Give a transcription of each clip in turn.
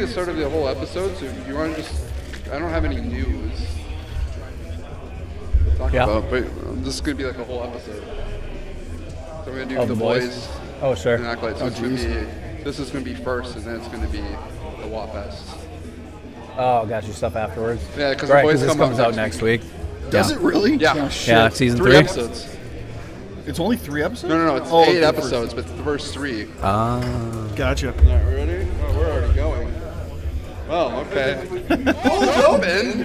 be the start of the whole episode, so if you want to just... I don't have any news to talk about, but this is going to be like a whole episode. So we're going to do the boys. Oh, sure. And Acolytes. So this is going to be first, and then it's going to be the Waaagh Fest. Oh, got your stuff afterwards. Yeah, because the boys comes out next week. Does it really? Yeah. Oh, shit. Yeah, season 3. 3 episodes. It's only 3 episodes? No, it's 8 episodes, but the first 3. Gotcha. All right, ready? Oh, we're already going. Well, okay. Open.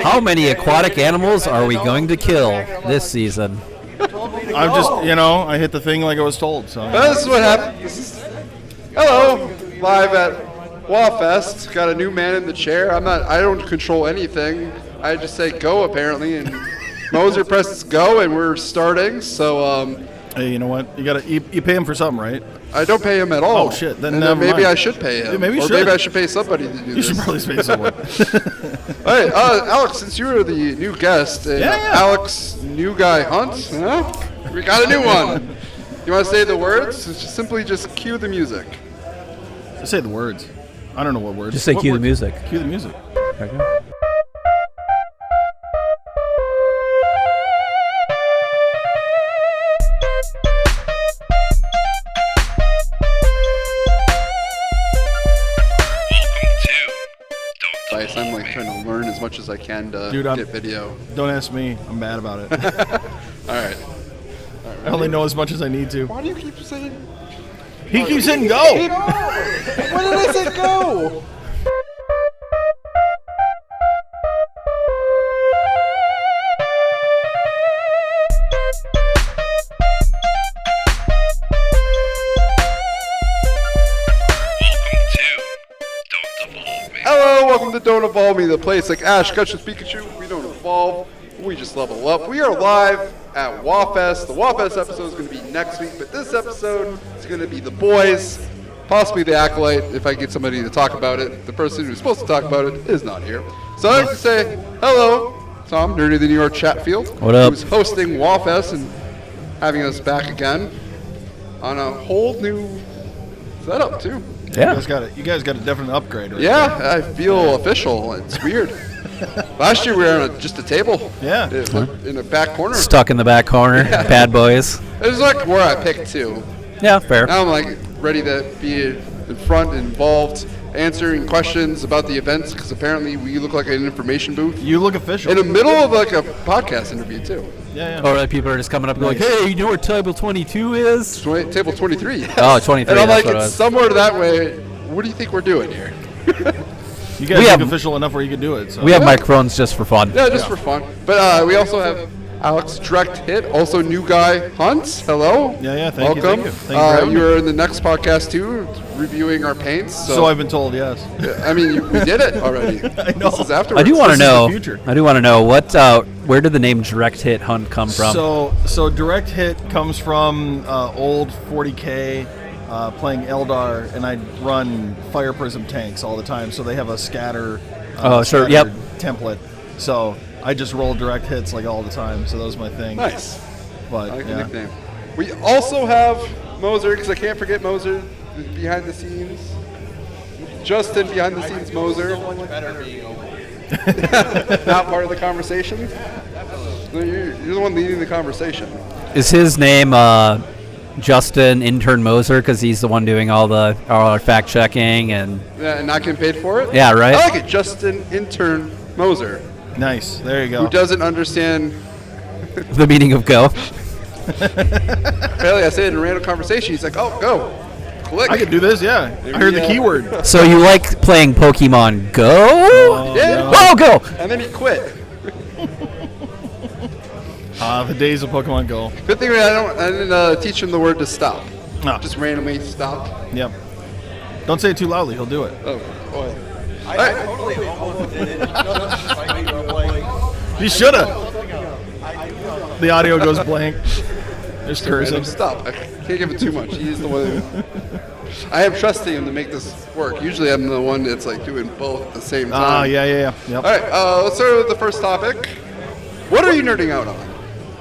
How many aquatic animals are we going to kill this season? I'm just, I hit the thing like I was told. So this is what happened. Hello, live at Waaagh Fest. Got a new man in the chair. I don't control anything. I just say go apparently, and Moser presses go, and we're starting. So hey, you know what? You pay him for something, right? I don't pay him at all. Oh shit! Then maybe I should pay him. Yeah, maybe maybe I should pay somebody to do this. You should probably pay someone. All right, Alex, since you were the new guest, Alex, new guy hunt, we got a new one. You want to say the words? Simply just cue the music. Just say the words. I don't know what words. Just say cue the music. Cue the music. Okay. I'm like trying to learn as much as I can to get video. Don't ask me. I'm bad about it. All right. I only know as much as I need to. Why do you keep saying? He keeps saying go. When did I say go? Hello, welcome to Don't Evolve Me, the place like Ash, Gutches, Pikachu. We don't evolve, we just level up. We are live at Waaagh Fest. The Waaagh Fest episode is going to be next week, but this episode is going to be the boys, possibly the Acolyte, if I get somebody to talk about it. The person who's supposed to talk about it is not here. So I'd like to say hello, Tom, Nerdier than New York Chatfield. What up? Who's hosting Waaagh Fest and having us back again on a whole new setup, too. Yeah. You guys got a definite upgrade, right? Yeah, I feel official. It's weird. Last year we were on just a table. Yeah. In the back corner. Stuck in the back corner. Yeah. Bad boys. It was like where I picked too. Yeah, fair. Now I'm like ready to be in front, involved, answering questions about the events because apparently we look like an information booth. You look official. In the middle of like a podcast interview too. Yeah. Or like people are just coming up and going, hey, you know where table 22 is? Table 23. Yes. Oh, 23. And I'm like, it's somewhere that way. What do you think we're doing here? You guys look official enough where you can do it. So. We have microphones just for fun. Yeah, just for fun. But we also have Alex Direct Hit, also new guy Hunt. Hello. Yeah. Thank Welcome. you. Thank you. You're in the next podcast too, reviewing our paints. So I've been told, yes. I mean, we did it already. I know. This is afterwards. I do want to know. the future. I do want to know what. Where did the name Direct Hit Hunt come from? So Direct Hit comes from old 40K. Playing Eldar, and I run Fire Prism tanks all the time, so they have a scatter template. So I just roll direct hits like all the time, so that was my thing. Nice. But I like the nickname. We also have Moser, because I can't forget Moser behind the scenes. Justin behind the scenes Moser. Not part of the conversation. No, you're the one leading the conversation. Is his name Justin Intern Moser because he's the one doing all our fact checking and not getting paid for it? Yeah, right. I like it. Justin Intern Moser. Nice. There you go. Who doesn't understand the meaning of go? Apparently, I say it in a random conversation. He's like, "Oh, go, click." I can do this. Yeah, I heard the keyword. So you like playing Pokemon Go? Yeah. Oh, go! And then he quit. The days of Pokemon Go. Good thing I didn't teach him the word to stop. No. Just randomly stop. Yep. Don't say it too loudly. He'll do it. Oh, boy. I totally almost did it. You should have. The audio goes blank. There's cursing. Stop. I can't give it too much. He's the one who... I am trusting him to make this work. Usually I'm the one that's like doing both at the same time. Yeah. Yep. All right, let's start with the first topic. What are you nerding out on?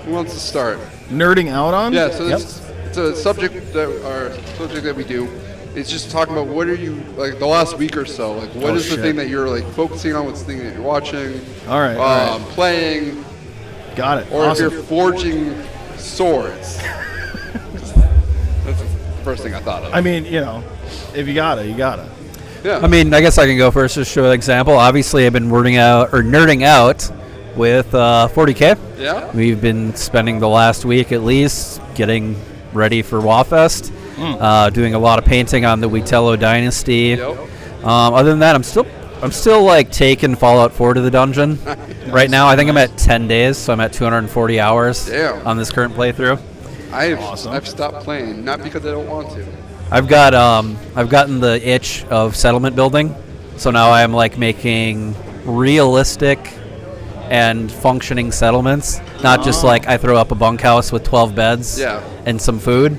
Who wants to start? Nerding out on? Yeah, so it's a subject that we do. it's just talking about what are you like the last week or so. Like, what is the thing that you're like focusing on? What's the thing that you're watching? All right. Playing. Got it. Or awesome. if you're forging swords. That's the first thing I thought of. I mean, if you gotta. Yeah. I mean, I guess I can go first to show an example. Obviously, I've been nerding out with 40K. Yeah. We've been spending the last week at least getting ready for Waafest, doing a lot of painting on the Witello Dynasty. Yep. Other than that, I'm still like taking Fallout 4 to the dungeon. Right now, I think I'm at 10 days, so I'm at 240 hours on this current playthrough. I've stopped playing, not because I don't want to. I've gotten the itch of settlement building, so now I'm like making realistic and functioning settlements, not just like I throw up a bunkhouse with 12 beds and some food.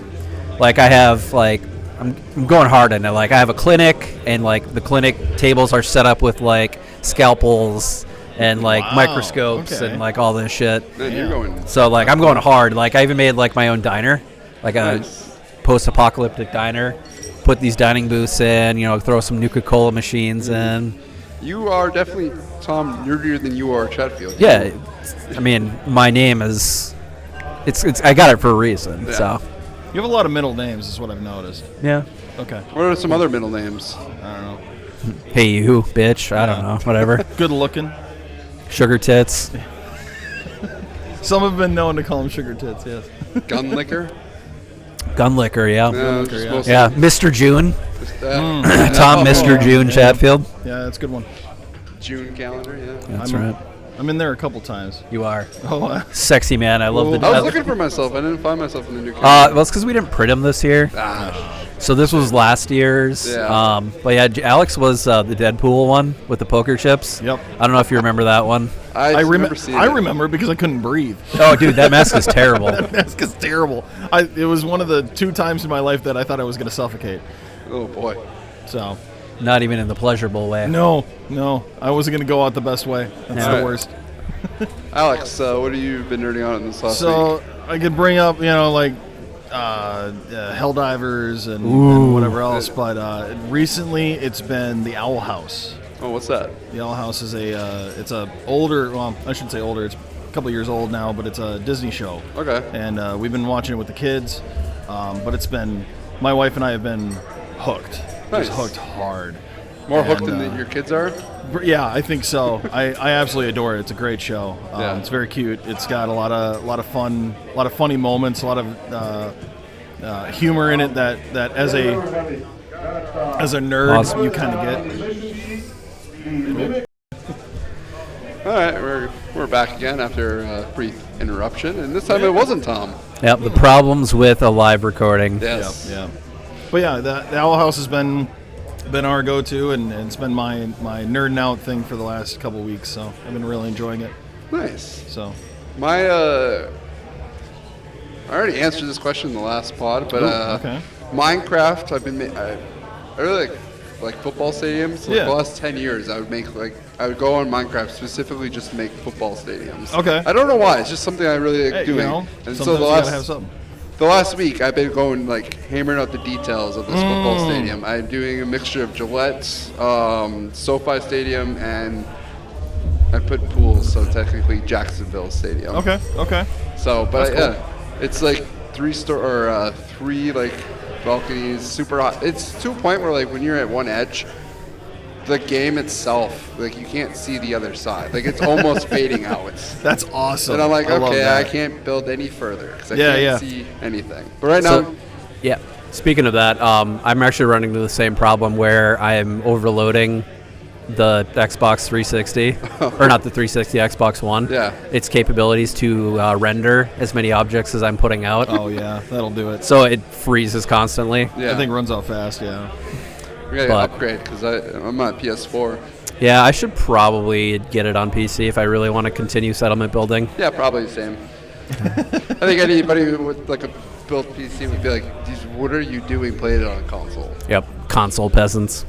Like I have I'm going hard in it. Like I have a clinic, and like the clinic tables are set up with like scalpels and like microscopes and like all this shit. Man, you're going. So like I'm going hard. Like I even made like my own diner, like a post-apocalyptic diner. Put these dining booths in, throw some Nuka-Cola machines in. You are definitely, Tom, nerdier than you are Chatfield. Yeah, I mean, my name is, it's I got it for a reason, so. You have a lot of middle names, is what I've noticed. Yeah. Okay. What are some other middle names? I don't know. Hey you, bitch, I don't know, whatever. Good looking. Sugar tits. Some have been known to call them sugar tits, yes. Gun liquor? Gun liquor, yeah. Yeah, Mr. June. Tom, Mr. June Chatfield. Yeah, that's a good one. June calendar, yeah. That's right. I'm in there a couple times. You are. Oh, Sexy man, I love the... I was looking for myself. I didn't find myself in the new well, it's because we didn't print them this year. Ah. So this was last year's. Yeah. But yeah, Alex was the Deadpool one with the poker chips. Yep. I don't know if you remember that one. I remember seeing I it. remember because I couldn't breathe. Oh, dude, that mask is terrible. That mask is terrible. It was one of the 2 times in my life that I thought I was going to suffocate. Oh, boy. So. Not even in the pleasurable way. No. I wasn't going to go out the best way. That's the worst. Alex, what have you been nerding on in this last week? So I could bring up, like Helldivers and whatever else, but recently it's been the Owl House. Oh, what's that? The Owl House is it's a older, well, I shouldn't say older, it's a couple years old now, but it's a Disney show. Okay. And we've been watching it with the kids, but it's been, my wife and I have been hooked. Nice. Just hooked hard. More hooked than your kids are? Yeah, I think so. I absolutely adore it. It's a great show. Yeah. It's very cute. It's got a lot of fun, a lot of funny moments, a lot of humor in it that as a nerd Awesome. you kind of get. All right, we're back again after a brief interruption, and this time it wasn't Tom. Yep, the problems with a live recording. Yes. Yeah. But yeah, the Owl House has been our go-to, and it's been my nerding out thing for the last couple of weeks. So I've been really enjoying it. Nice. So My I already answered this question in the last pod, but okay. Minecraft. I really like football stadiums. Like Yeah. the last 10 years, I would go on Minecraft specifically just to make football stadiums. Okay. I don't know why. It's just something I really like Hey, doing. and And sometimes so you gotta have something. the last week, I've been going hammering out the details of this football Mm. stadium. I'm doing a mixture of Gillette, SoFi Stadium, and I put pools, so technically Jacksonville Stadium. Okay. So, but That's yeah, it's like three balconies, super hot. It's to a point where when you're at one edge, the game itself, you can't see the other side. It's almost fading out. That's awesome. And I'm like, I love okay, that. I can't build any further because I Yeah, can't yeah. see anything. But right So- now, Yeah. Speaking of that, I'm actually running into the same problem where I'm overloading the Xbox 360, or not the 360, Xbox One. Yeah. Its capabilities to render as many objects as I'm putting out. Oh yeah, that'll do it. So it freezes constantly. yeah, I think it runs out fast. Yeah. we gotta but- upgrade because I'm on PS4. Yeah, I should probably get it on PC if I really want to continue settlement building. Yeah, probably the same. I think anybody with a built PC would be like, what are you doing playing it on a console? Yep, console peasants.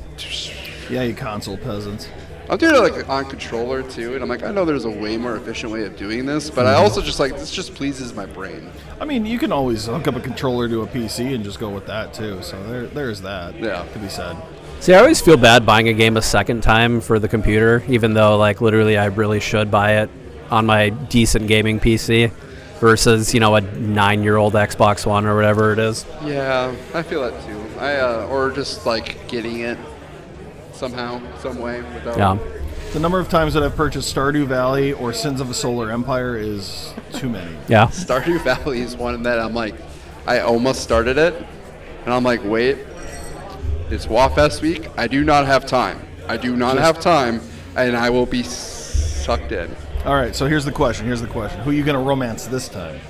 Yeah, you console peasants. I'm doing it like on controller too, and I'm like, I know there's a way more efficient way of doing this, but I also just like this just pleases my brain. I mean, you can always hook up a controller to a PC and just go with that too. So there's that. Yeah. To be said. See, I always feel bad buying a game a second time for the computer, even though like literally I really should buy it on my decent gaming PC versus a 9-year-old Xbox One or whatever it is. Yeah, I feel that too. Or just like getting it somehow, some way without. Yeah. The number of times that I've purchased Stardew Valley or Sins of a Solar Empire is too many. Yeah. Stardew Valley is one that I'm like, I almost started it, and I'm like, wait, it's WAFest week. I do not have time. And I will be sucked in. All right, so here's the question. Who are you going to romance this time?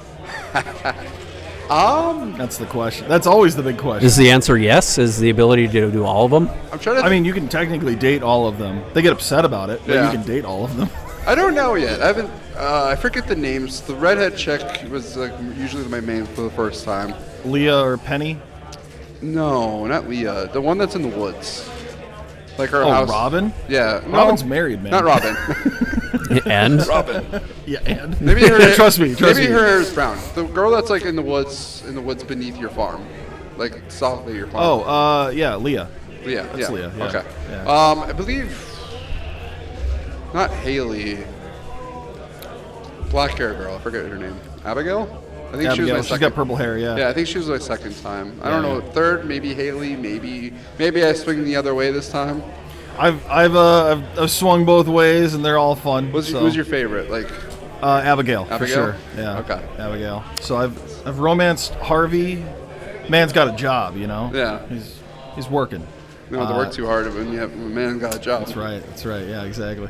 That's the question. That's always the big question. Is the answer yes? Is the ability to do all of them? I'm trying to. I mean, you can technically date all of them. They get upset about it, but Yeah. you can date all of them. I don't know yet. I haven't. I forget the names. The redhead chick was like usually my main for the first time. Leah or Penny? No, not Leah. The one that's in the woods. Like her Oh, house. Robin? Yeah. No, Robin's married, man. Not Robin. And Robin. Yeah, and Maybe her. trust me. Maybe her hair is brown. The girl that's like in the woods beneath your farm, like south of your farm. Oh, yeah, Leah. Leah. That's Leah, yeah. Okay. Yeah. I believe not Haley. Black hair girl. I forget her name. Abigail. I think she was my She's second. got purple hair, yeah. Yeah, I think she was my second time. I don't Yeah. know. Third, maybe Haley. Maybe I swing the other way this time. I've swung both ways, and they're all fun. Who's your favorite? Like Abigail, for Abigail? sure. Yeah. Okay. Abigail. So I've romanced Harvey. Man's got a job, Yeah. He's working. You don't have to work too hard when a man got a job. That's right. Yeah, exactly.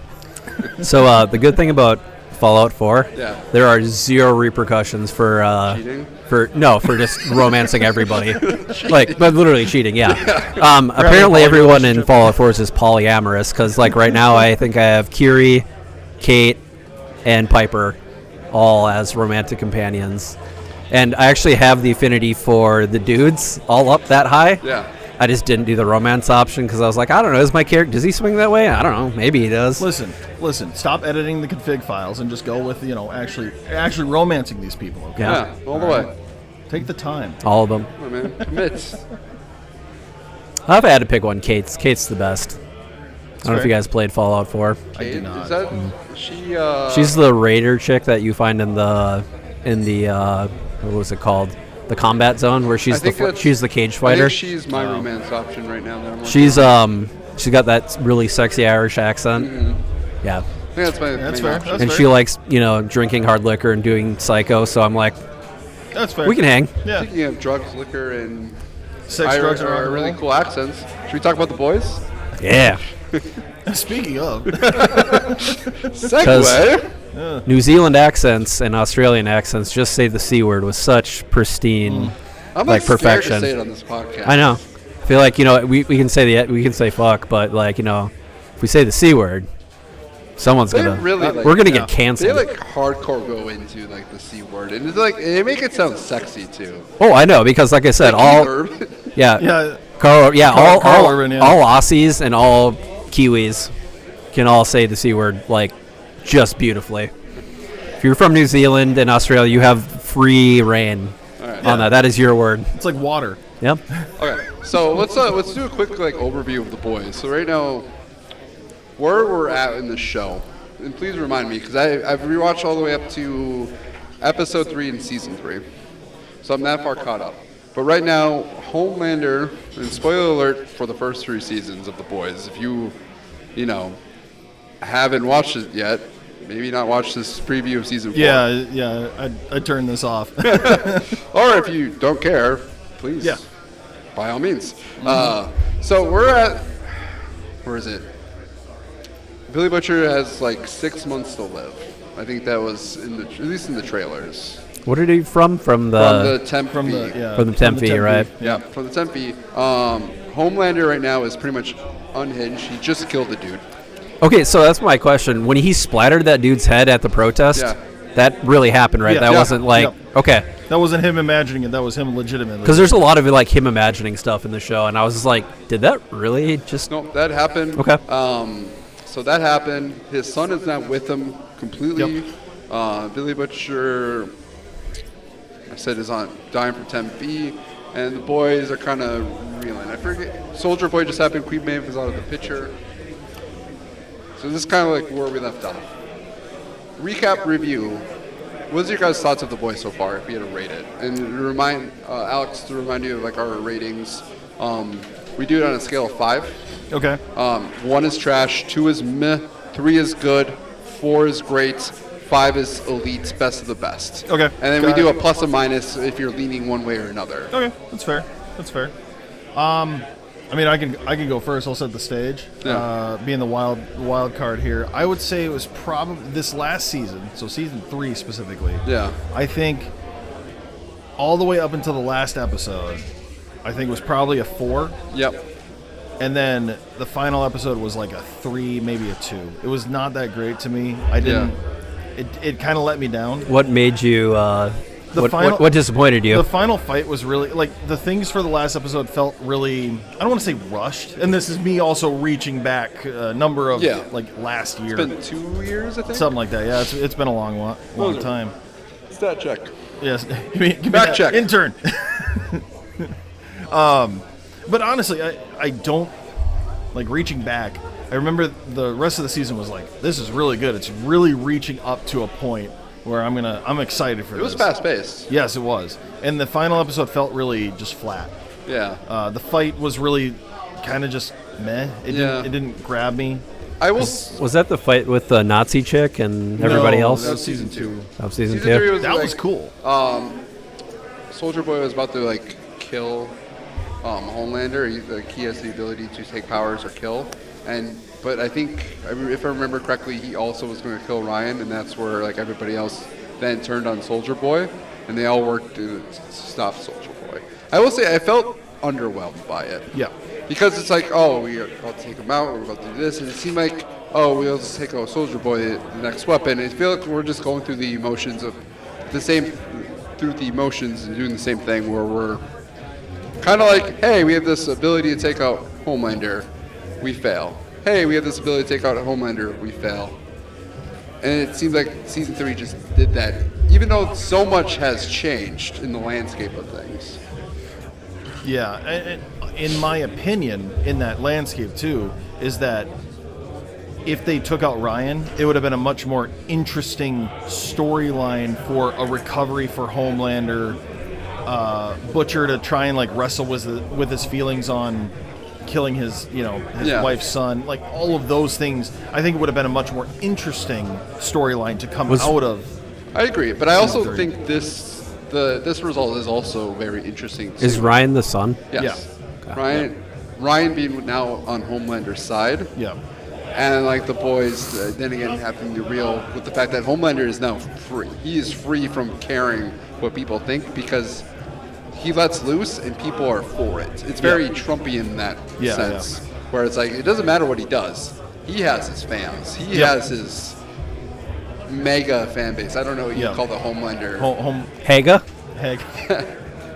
so the good thing about Fallout 4, Yeah. there are zero repercussions for Cheating? for just romancing everybody, but literally cheating. Yeah. Apparently, everyone in Fallout 4 is polyamorous because, like, right now, I think I have Kiri, Kate, and Piper all as romantic companions, and I actually have the affinity for the dudes all up that high. Yeah. I just didn't do the romance option because I was like, I don't know, does my character, does he swing that way? I don't know, maybe he does. Listen. Stop editing the config files and just go with actually romancing these people. Okay? Yeah. All the way. Take the time. All of them. Oh, man. Commit. If I had to pick one, Kate's the best. I don't know if you guys played Fallout 4. I did not. Is that she? She's the raider chick that you find in the what was it called? The combat zone where she's she's the cage I fighter. think she's my romance option right now. She's got that really sexy Irish accent. Mm-hmm. Yeah. I think that's my That's main fair. option. That's And fair. she likes, drinking hard liquor and doing psycho, so I'm like, That's fair. we can hang. Yeah. Speaking of drugs, liquor, and Sex, drugs, and rock and really roll. cool accents, should we talk about the boys? Yeah. Speaking of, Segue. New Zealand accents and Australian accents just say the C word with such pristine I'm like scared perfection. to say it on this podcast. I know. I feel like, we can say fuck, but like, if we say the C word, someone's They gonna really, like, we're gonna yeah. get canceled. They like hardcore go into like the C word, and it's like they make it sound sexy too. Oh, I know, because like I said, Like all Herb. yeah, Carl Carl Urban, yeah. all Aussies and all Kiwis can all say the C word like just beautifully. If you're from New Zealand and Australia, you have free reign on that. That is your word. it's like water. Yep. Okay, so let's do a quick like overview of the boys. So right now, where we're at in the show, and please remind me because I've rewatched all the way up to episode 3 in season 3, so I'm that far caught up. But right now, Homelander, and spoiler alert for the first 3 seasons of the boys. If you haven't watched it yet, maybe not watch this preview of season 4. Yeah. I turned this off. Or if you don't care, please. Yeah. By all means. So we're at, where is it? Billy Butcher has like 6 months to live. I think that was at least in the trailers. What are you from? From the Tempe. From the Tempe, right? Yeah, from the Tempe. Homelander right now is pretty much unhinged. He just killed the dude. Okay, so that's my question. When he splattered that dude's head at the protest, Yeah. that really happened, right? Yeah. That Yeah. wasn't like okay. That wasn't him imagining it. That was him legitimately. Because there's a lot of like him imagining stuff in the show, and I was just like, did that really just? No, that happened. Okay. so that happened. His son is not with him completely. Yep. Billy Butcher, I said, is on dying from 10B, and the boys are kind of reeling. I forget. Soldier Boy just happened. Queen Maeve is out of the picture. So this is kind of like where we left off. Recap review. What's your guys' thoughts of the boys so far, if you had to rate it? And to remind Alex, to remind you of like our ratings, we do it on a scale of 5. Okay. 1 is trash, 2 is meh, 3 is good, 4 is great, 5 is elite, best of the best. Okay. And then we do a plus and minus if you're leaning one way or another. Okay, that's fair. That's fair. I mean, I can go first. I'll set the stage. Yeah. Being the wild card here, I would say it was probably this last season, so season 3 specifically. Yeah. I think all the way up until the last episode, I think it was probably a 4. Yep. And then the final episode was like a 3, maybe a 2. It was not that great to me. I didn't. It kind of let me down. What made you? What disappointed you? The final fight was really like the things for the last episode felt really. I don't want to say rushed, and this is me also reaching back a number of like last year. It's been 2 years, I think. Something like that. Yeah, it's been a long time. Stat check. Yes, give me Back that. check. Intern. But honestly, I don't like reaching back. I remember the rest of the season was like, this is really good. It's really reaching up to a point where I'm excited for this. It was fast paced. Yes, it was. And the final episode felt really just flat. Yeah. The fight was really kind of just meh. It didn't grab me. Was that the fight with the Nazi chick and everybody else? That was season 2. That was season 2. 3 That was cool. Soldier Boy was about to like kill Homelander. He has the ability to take powers or kill, but I think if I remember correctly, he also was going to kill Ryan, and that's where like everybody else then turned on Soldier Boy, and they all worked to stop Soldier Boy. I will say I felt underwhelmed by it. Yeah. Because it's like, oh, we're about to take him out, we're about to do this, and it seemed like, oh, we'll just take out Soldier Boy, the next weapon. I feel like we're just going through the emotions and doing the same thing where we're kind of like, hey, we have this ability to take out Homelander, we fail. Hey, we have this ability to take out Homelander, we fail. And it seems like season 3 just did that, even though so much has changed in the landscape of things. Yeah, and in my opinion, in that landscape too, is that if they took out Ryan, it would have been a much more interesting storyline for a recovery for Homelander, Butcher to try and like wrestle with his feelings on killing his wife's son, like all of those things. I think it would have been a much more interesting storyline to come out of. I agree, but I also think this result is also very interesting too. Is Ryan the son? Yes. Yeah. Okay. Ryan being now on Homelander's side. Yeah. And like the boys, then again, having to deal with the fact that Homelander is now free. He is free from caring what people think because he lets loose and people are for it. It's very Trumpian in that sense, where it's like it doesn't matter what he does. He has his fans. He has his mega fan base. I don't know what you call the Homelander. Haga? Hag.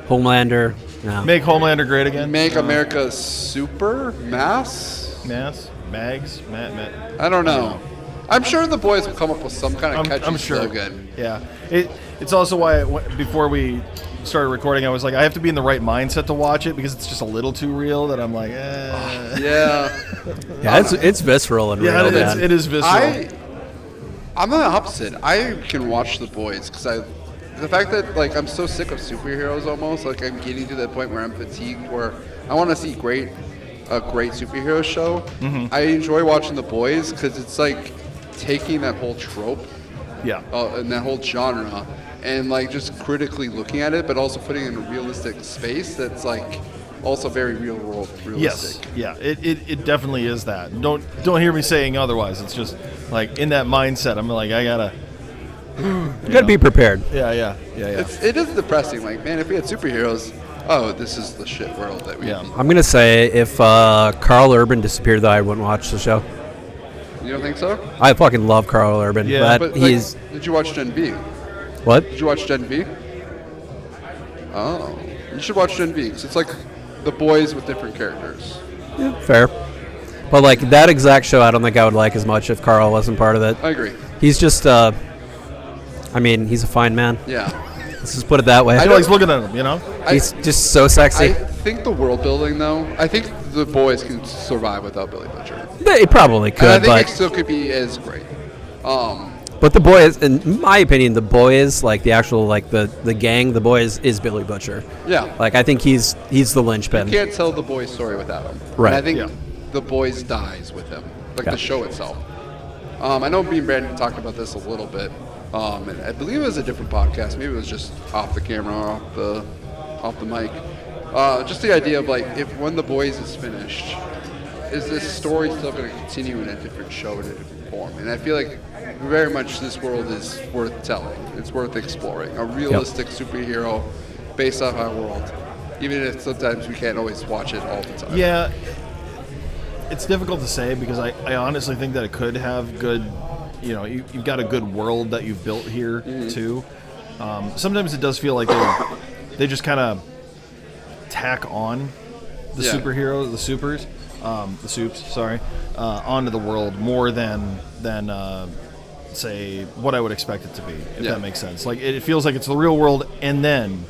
Homelander. No. Make Homelander great again. Make America super mass. Mags. I don't know. I'm sure the boys will come up with some kind of catchy slogan. Yeah. It's also why before we started recording, I was like, I have to be in the right mindset to watch it because it's just a little too real that I'm like, Yeah. Yeah, it's visceral and real. Yeah, it is visceral. I'm the opposite. I can watch the boys because the fact that like I'm so sick of superheroes almost, like I'm getting to that point where I'm fatigued, where I want to see a great superhero show. Mm-hmm. I enjoy watching the boys because it's like taking that whole trope, and that whole genre, and like just critically looking at it, but also putting it in a realistic space that's like also very realistic. Yes, yeah, it definitely is that. Don't hear me saying otherwise. It's just like in that mindset. I'm like, I gotta. You gotta be prepared. Yeah. It is depressing. Like, man, if we had superheroes, this is the shit world that we. Yeah. I'm gonna say if Carl Urban disappeared, though, I wouldn't watch the show. You don't think so? I fucking love Carl Urban. Yeah, but he's. Like, did you watch Gen V? What? Did you watch Gen V? Oh, you should watch Gen V because it's like the boys with different characters. Yeah, fair. But like that exact show, I don't think I would like as much if Carl wasn't part of it. I agree. He's just, he's a fine man. Yeah. Let's just put it that way. I like looking at him, you know? He's just so sexy. I think the world building, though, I think the boys can survive without Billy Butcher. They probably could, And I think but it still could be as great. But the boys, in my opinion, the boys, like the actual, like the gang, the boys is Billy Butcher. Yeah. Like I think he's the linchpin. You can't tell the boys' story without him. Right. And I think Yeah. the boys dies with him, like Yeah. the show itself. I know me and Brandon talked about this a little bit. And I believe it was a different podcast. Maybe it was just off the camera, off the mic. Just the idea of like, if when the boys is finished, is this story still going to continue in a different show in a different form? And I feel like very much this world is worth telling. It's worth exploring. A realistic superhero based off our world, even if sometimes we can't always watch it all the time. Yeah, it's difficult to say because I honestly think that it could have good, you've got a good world that you've built here too. Sometimes it does feel like they just kind of tack on the superheroes, the supers, the soups, sorry, onto the world more than say what I would expect it to be, if that makes sense. Like it feels like it's the real world, and then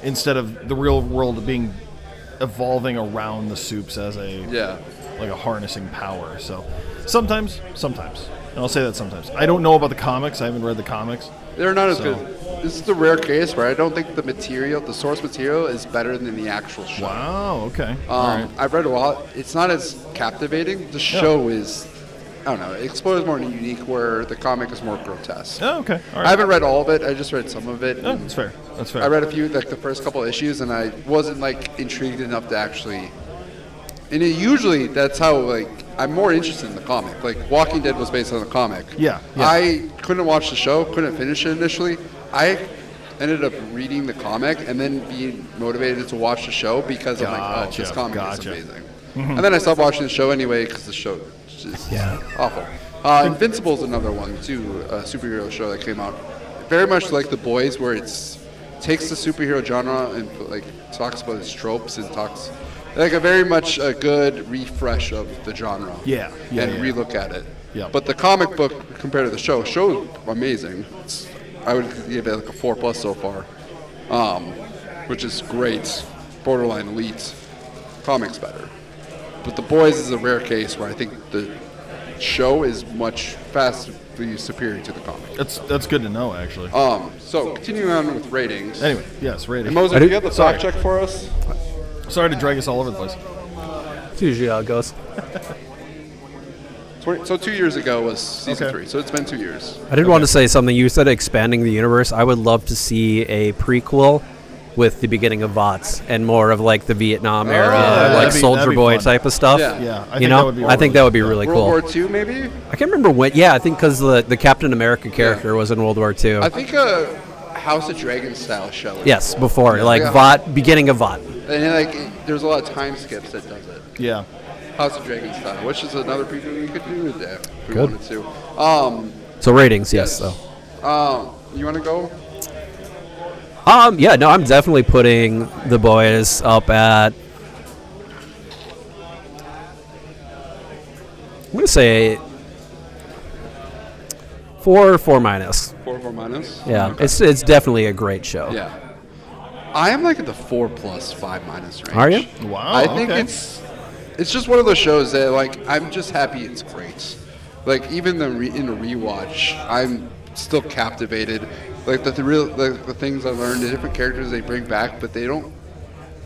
instead of the real world being evolving around the soups as like a harnessing power. So sometimes, and I'll say that sometimes. I don't know about the comics. I haven't read the comics. They're not as good. This is the rare case where I don't think the source material is better than the actual show. Wow. Okay. All right. I've read a lot. It's not as captivating. The show is, I don't know, it explores more in a unique where the comic is more grotesque. Oh, okay. All right. I haven't read all of it. I just read some of it. Oh, that's fair. That's fair. I read a few, like the first couple issues, and I wasn't like intrigued enough to actually. And usually that's how like I'm more interested in the comic. Like Walking Dead was based on the comic. Yeah. I couldn't watch the show, couldn't finish it initially. I ended up reading the comic and then being motivated to watch the show because I'm like, oh, this comic is amazing. And then I stopped watching the show anyway because the show is just awful. Invincible is another one too, a superhero show that came out. Very much like The Boys, where it's takes the superhero genre and like talks about its tropes and talks like a very much a good refresh of the genre. Yeah. And relook at it. Yeah. But the comic book compared to the show is amazing. I would give it like a 4+ so far, which is great, borderline elite. Comics better, but The Boys is a rare case where I think the show is much vastly superior to the comic. That's good to know, actually. So continuing on with ratings. Anyway, yes, ratings. And Moser, do you have the fact check for us? Sorry to drag us all over the place. It's usually how it goes. So 2 years ago was season 3, so it's been 2 years. I did want to say something. You said expanding the universe. I would love to see a prequel with the beginning of VOTS and more of like the Vietnam era, like Soldier Boy fun. type of stuff. Yeah. I think that would be I think that would be really cool. World War II, maybe? I can't remember when. Yeah, I think because the Captain America character was in World War II. I think a House of Dragons style show. Yes, before VOT, beginning of VOT. And like, there's a lot of time skips that does it. Yeah. House of Dragons style, which is another preview we could do if we Good. wanted to. So ratings, yes. So. You want to go? Yeah, no, I'm definitely putting The Boys up at. I'm gonna say 4 minus. 4 minus. Yeah, Okay. it's definitely a great show. Yeah. I am like at the 4+ 5 minus range. Are you? Wow. I think okay. it's just one of those shows that like I'm just happy it's great. Like even in a rewatch, I'm still captivated. Like the things I learned, the different characters they bring back, but they don't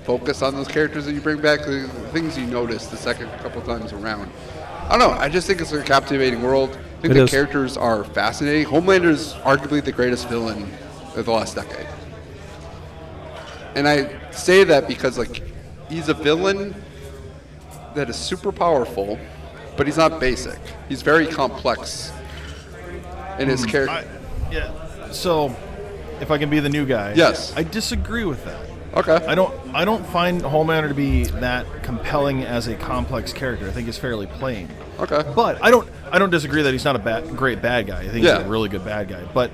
focus on those characters that you bring back. The things you notice the second couple times around. I don't know. I just think it's a captivating world. I think the characters are fascinating. Homelander is arguably the greatest villain of the last decade. And I say that because like he's a villain that is super powerful, but he's not basic. He's very complex in his character. So, if I can be the new guy, Yes. I disagree with that. Okay. I don't find Homelander to be that compelling as a complex character. I think he's fairly plain. Okay. But I don't disagree that he's not a great bad guy. I think he's a really good bad guy. But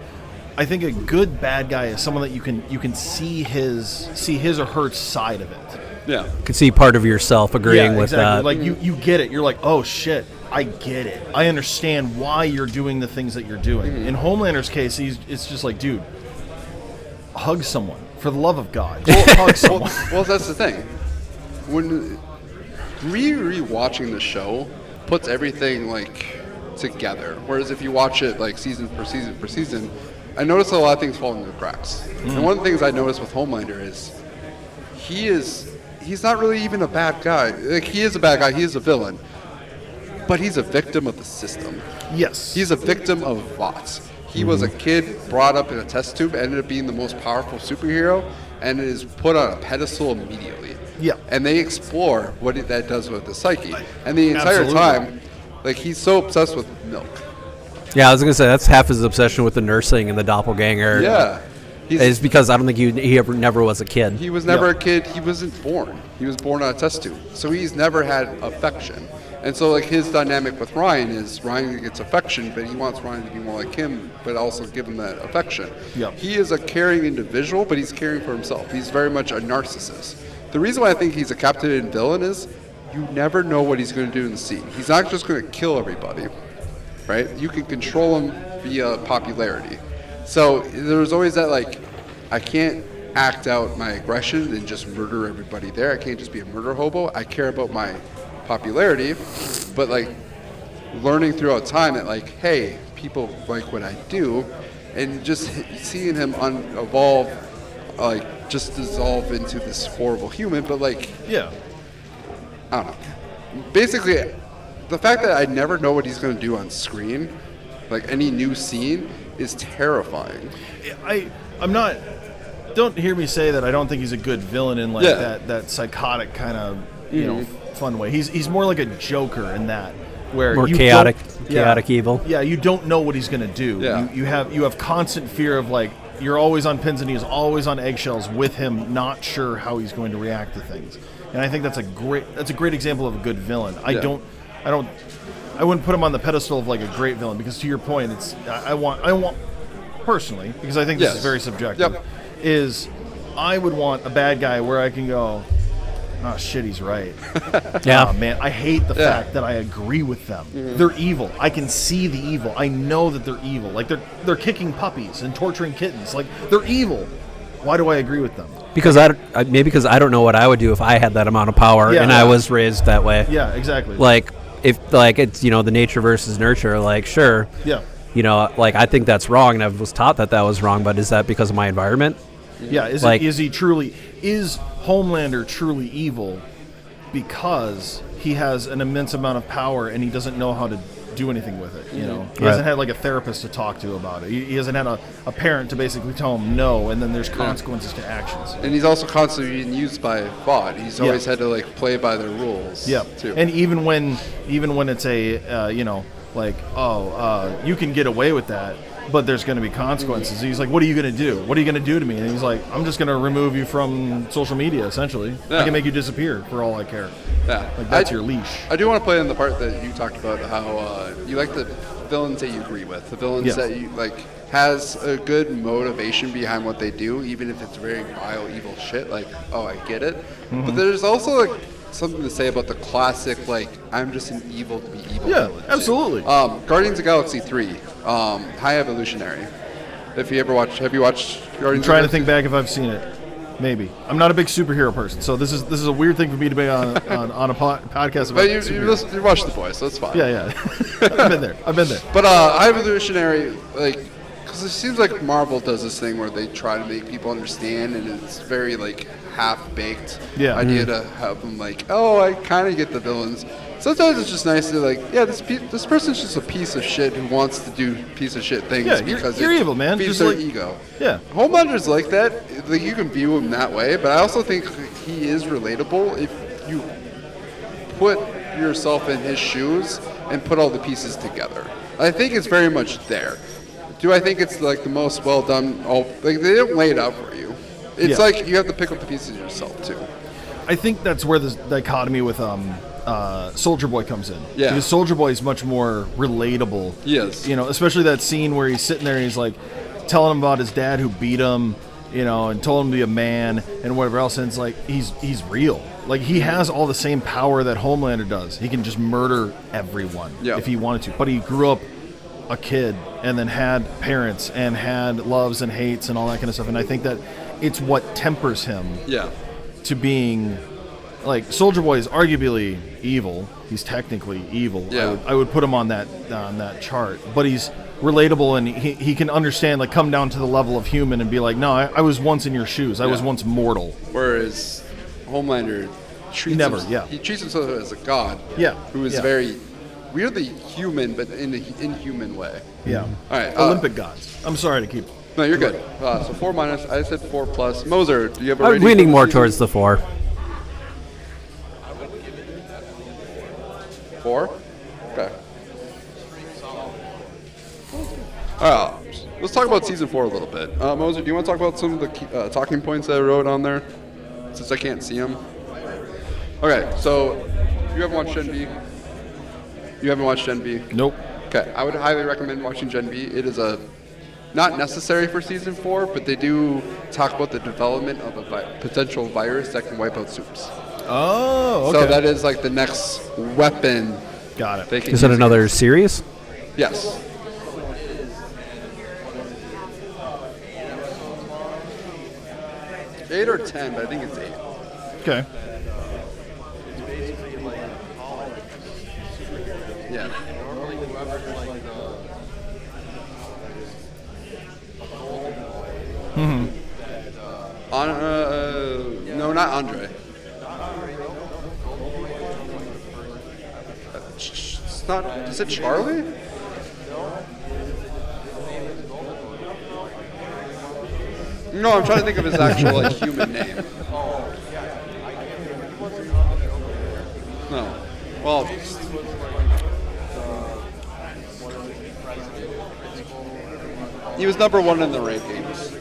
I think a good bad guy is someone that you can see his or her side of it. Yeah. Could see part of yourself agreeing with that. Like you get it. You're like, oh shit, I get it. I understand why you're doing the things that you're doing. In Homelander's case, it's just like, dude, hug someone for the love of God. Just hug someone. Well, that's the thing. When rewatching the show puts everything like together, whereas if you watch it like season for season, I noticed a lot of things fall into the cracks. And one of the things I noticed with Homelander is he's not really even a bad guy. Like, he is a bad guy. He is a villain. But he's a victim of the system. Yes. He's a victim of bots. He was a kid brought up in a test tube, ended up being the most powerful superhero, and is put on a pedestal immediately. Yeah. And they explore what that does with the psyche. And the entire Absolutely. time, like, he's so obsessed with milk. Yeah, I was gonna say that's half his obsession with the nursing and the doppelganger. Yeah. Is because I don't think he ever never was a kid. He was never a kid. He wasn't born. He was born on a test tube. So he's never had affection. And so, like, his dynamic with Ryan is Ryan gets affection, but he wants Ryan to be more like him, but also give him that affection. Yep. He is a caring individual, but he's caring for himself. He's very much a narcissist. The reason why I think he's a captivating villain is you never know what he's going to do in the scene. He's not just going to kill everybody, right? You can control him via popularity. So there's always that, like, I can't act out my aggression and just murder everybody there. I can't just be a murder hobo. I care about my popularity, but, like, learning throughout time that, like, hey, people like what I do, and just seeing him evolve, like, just dissolve into this horrible human, but, like, Yeah. I don't know. Basically, the fact that I never know what he's going to do on screen, like any new scene, is terrifying. I'm not. Don't hear me say that I don't think he's a good villain in like that psychotic kind of fun way. He's more like a Joker in that, where More you chaotic don't- evil. Yeah, you don't know what he's gonna do. Yeah. You have constant fear of, like, you're always on pins and needles, always on eggshells with him, not sure how he's going to react to things. And I think that's a great example of a good villain. I wouldn't put him on the pedestal of like a great villain, because to your point, I want personally, because I think this is very subjective, is I would want a bad guy where I can go, oh shit, he's right. Yeah. Oh man, I hate the fact that I agree with them. They're evil. I can see the evil. I know that they're evil. Like, they're kicking puppies and torturing kittens. Like, they're evil. Why do I agree with them? Because because I don't know what I would do if I had that amount of power and I was raised that way. Yeah, exactly. Like, if, like, it's, the nature versus nurture, like, sure. Yeah. Like, I think that's wrong, and I was taught that was wrong, but is that because of my environment? Yeah, is Homelander truly evil because he has an immense amount of power and he doesn't know how to do anything with it? He hasn't had like a therapist to talk to about it. He hasn't had a parent to basically tell him no, and then there's consequences to actions. And he's also constantly being used by a bot. He's always had to, like, play by their rules. Yeah, too. and even when it's a you can get away with that, but there's going to be consequences. He's like, what are you going to do? What are you going to do to me? And he's like, I'm just going to remove you from social media, essentially. Yeah. I can make you disappear for all I care. Yeah. Like, that's your leash. I do want to play in the part that you talked about, how you like the villains that you agree with, the villains that you, like, has a good motivation behind what they do, even if it's very vile, evil shit. Like, oh, I get it. But there's also, like, something to say about the classic, like, I'm just an evil to be evil. Yeah, villain. absolutely. Guardians of the Galaxy 3, High Evolutionary. Have you watched Guardians? I'm trying to think back if I've seen it. Maybe. I'm not a big superhero person, so this is a weird thing for me to be on a podcast about. But superheroes. you watched The Boys, so it's fine. Yeah. I've been there. But High Evolutionary, like, because it seems like Marvel does this thing where they try to make people understand, and it's very, like, half-baked idea to have them, like, oh, I kind of get the villains. Sometimes it's just nice to, like, yeah, this person's just a piece of shit who wants to do piece of shit things because you're evil, man. Feeds Just their like, ego. Yeah. Homelander's like that. Like, you can view him that way, but I also think he is relatable if you put yourself in his shoes and put all the pieces together. I think it's very much there. Do I think it's, like, the most well done? Like, they don't lay it out for you. It's like you have to pick up the pieces yourself too. I think that's where the dichotomy with Soldier Boy comes in. Yeah. Because Soldier Boy is much more relatable. Yes. Especially that scene where he's sitting there and he's like telling him about his dad who beat him, and told him to be a man and whatever else. And it's like he's real. Like he has all the same power that Homelander does. He can just murder everyone if he wanted to. But he grew up a kid and then had parents and had loves and hates and all that kind of stuff. And I think that it's what tempers him to being like Soldier Boy is arguably evil. He's technically evil. Yeah. I would put him on that chart. But he's relatable and he can understand, like come down to the level of human and be like, no, I was once in your shoes. I was once mortal. Whereas Homelander treats he treats himself as a god. Yeah. Who is very weirdly human, but in an inhuman way. Yeah. All right. Olympic gods. I'm sorry to keep. No, you're good. So 4 minus. I said 4 plus. Moser, do you have a I'm rating? leaning more towards the 4. 4? Okay. All right. Let's talk about season 4 a little bit. Moser, do you want to talk about some of the talking points that I wrote on there? Since I can't see them. Okay, so you haven't watched Gen B? You haven't watched Gen B? Nope. Okay, I would highly recommend watching Gen B. It is not necessary for season 4, but they do talk about the development of a potential virus that can wipe out soups. Oh, okay. So that is like the next weapon. Got it. Is it another series? Yes. Eight or 10, but I think it's 8. Okay. Yeah. No, not Andre. It's not. Is it Charlie? No, I'm trying to think of his actual human name. No. Well. He was number 1 in the rankings.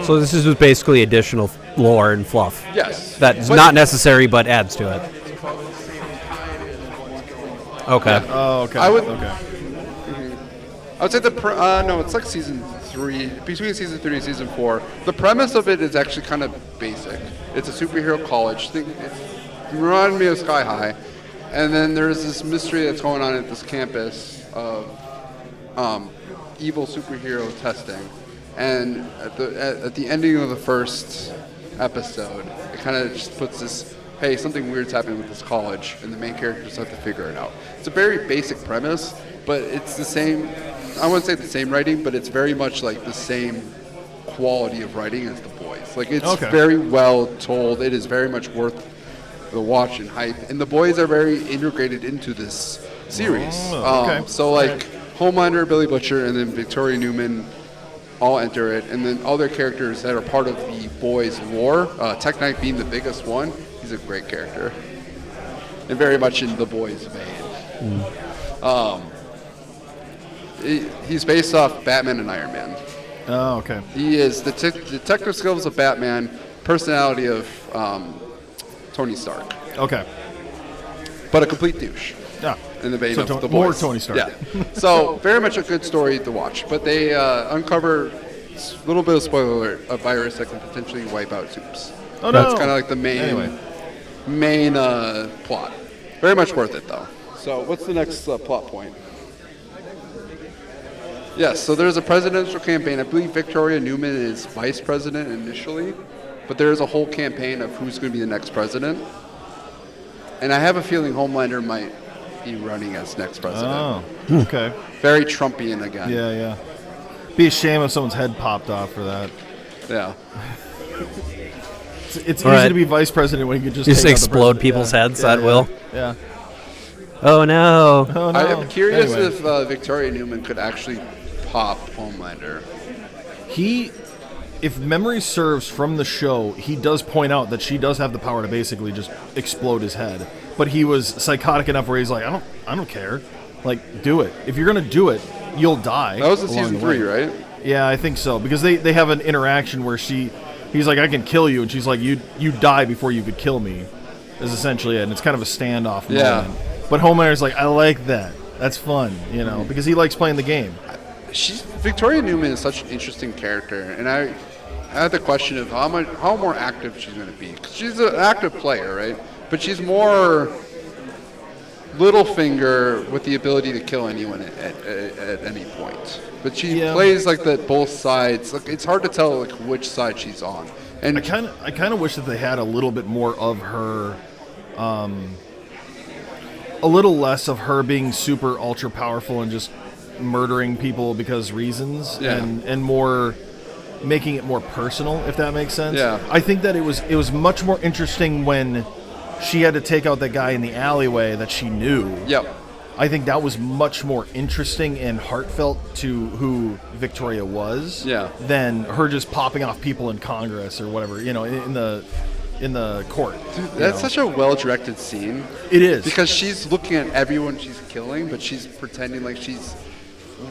So this is just basically additional lore and fluff. Yes. That's not necessary, but adds to it. Okay. Yeah. Oh, okay. I would say no, it's like season 3, between season 3 and season 4. The premise of it is actually kind of basic. It's a superhero college. It reminded me of Sky High. And then there's this mystery that's going on at this campus of evil superhero testing. And at the ending of the first episode, it kind of just puts this, hey, something weird's happening with this college, and the main characters have to figure it out. It's a very basic premise, but it's the same, I wouldn't say the same writing, but it's very much like the same quality of writing as The Boys. Like, it's very well told. It is very much worth the watch and hype. And The Boys are very integrated into this series. So, like, Homelander, Billy Butcher, and then Victoria Newman all enter it, and then other characters that are part of the Boys lore, Tech Knight being the biggest one. He's a great character and very much in the Boys vein. He's based off Batman and Iron Man. Oh, okay. He is the detective skills of Batman, personality of Tony Stark. Okay. But a complete douche. Yeah. In the vein of the Boys. More Tony Stark. Yeah. So very much a good story to watch. But they uncover a little bit of spoiler alert, a virus that can potentially wipe out soups. Oh no. That's kind of like the main plot. Very much worth it though. So what's the next plot point? Yes. So there's a presidential campaign. I believe Victoria Newman is vice president initially, but there is a whole campaign of who's going to be the next president. And I have a feeling Homelander might be running as next president. Oh, okay. Very Trumpian again. Yeah. Be a shame if someone's head popped off for that. Yeah. It's easy to be vice president when you could just take explode people's heads at will. Yeah. Oh no. I am curious if Victoria Newman could actually pop Homelander. If memory serves from the show, he does point out that she does have the power to basically just explode his head. But he was psychotic enough where he's like, I don't care. Like, do it. If you're gonna do it, you'll die. That was in season 3, right? Yeah, I think so. Because they have an interaction where he's like, I can kill you, and she's like, you die before you could kill me. Is essentially it. And it's kind of a standoff moment. But Homelander's like, I like that. That's fun, because he likes playing the game. Victoria Newman is such an interesting character, and I had the question of how more active she's going to be. 'Cause she's an active player, right? But she's more Littlefinger with the ability to kill anyone at any point. But she plays like that both sides. Like, it's hard to tell like which side she's on. And I kind of wish that they had a little bit more of her, a little less of her being super ultra powerful and just murdering people because reasons, and more making it more personal, if that makes sense. Yeah. I think that it was much more interesting when she had to take out that guy in the alleyway that she knew. Yep. I think that was much more interesting and heartfelt to who Victoria was than her just popping off people in Congress or whatever, in the court. Dude, that's such a well-directed scene. It is. Because she's looking at everyone she's killing, but she's pretending like she's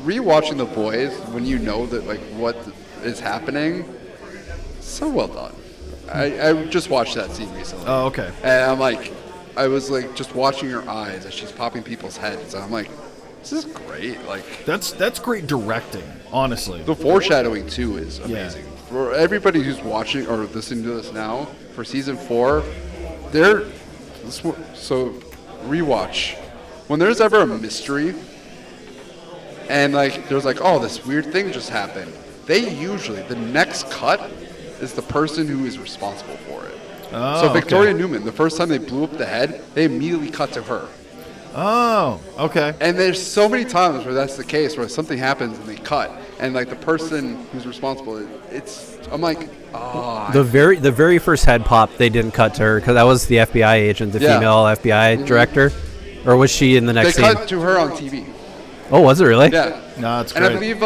rewatching The Boys when you know that like what is happening. So well done. I just watched that scene recently. Oh, okay. And I'm like, I was like just watching her eyes as she's popping people's heads. And I'm like, this is great. Like that's great directing, honestly. The foreshadowing too is amazing. For everybody who's watching or listening to this now, for season 4, so rewatch. When there's ever a mystery and like there's like, oh, this weird thing just happened, they usually, the next cut is the person who is responsible for it. Oh, so Victoria Newman, the first time they blew up the head, they immediately cut to her. Oh, okay. And there's so many times where that's the case, where something happens and they cut, and like the person who's responsible, I'm like, oh. The very first head pop, they didn't cut to her because that was the FBI agent, the female FBI director, or was she in the next scene? They cut to her on TV. Oh, was it really? Yeah. No, it's great. great. And I believe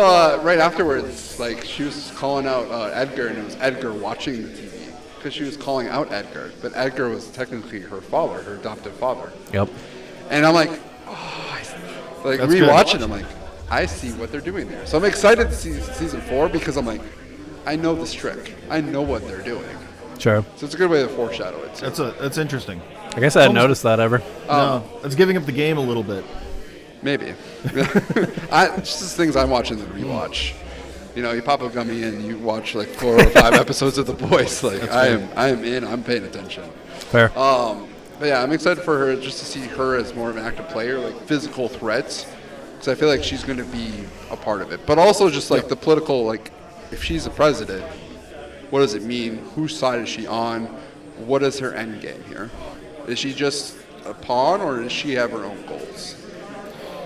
right afterwards, like she was calling out Edgar, and it was Edgar watching the TV because she was calling out Edgar, but Edgar was technically her father, her adoptive father. Yep. And I'm like, That's rewatching. I'm like, I see what they're doing there. So I'm excited to see season 4 because I'm like, I know this trick. I know what they're doing. Sure. So it's a good way to foreshadow it. Too. That's interesting. I guess I hadn't noticed that ever. No, it's giving up the game a little bit. Maybe. Just as things I'm watching the rewatch. You pop a gummy in, you watch like 4 or 5 episodes of The Boys. Like I am in. I'm paying attention. Fair. But yeah, I'm excited for her just to see her as more of an active player, like physical threats, because I feel like she's going to be a part of it. But also just like the political, like if she's the president, what does it mean? Whose side is she on? What is her end game here? Is she just a pawn, or does she have her own goals?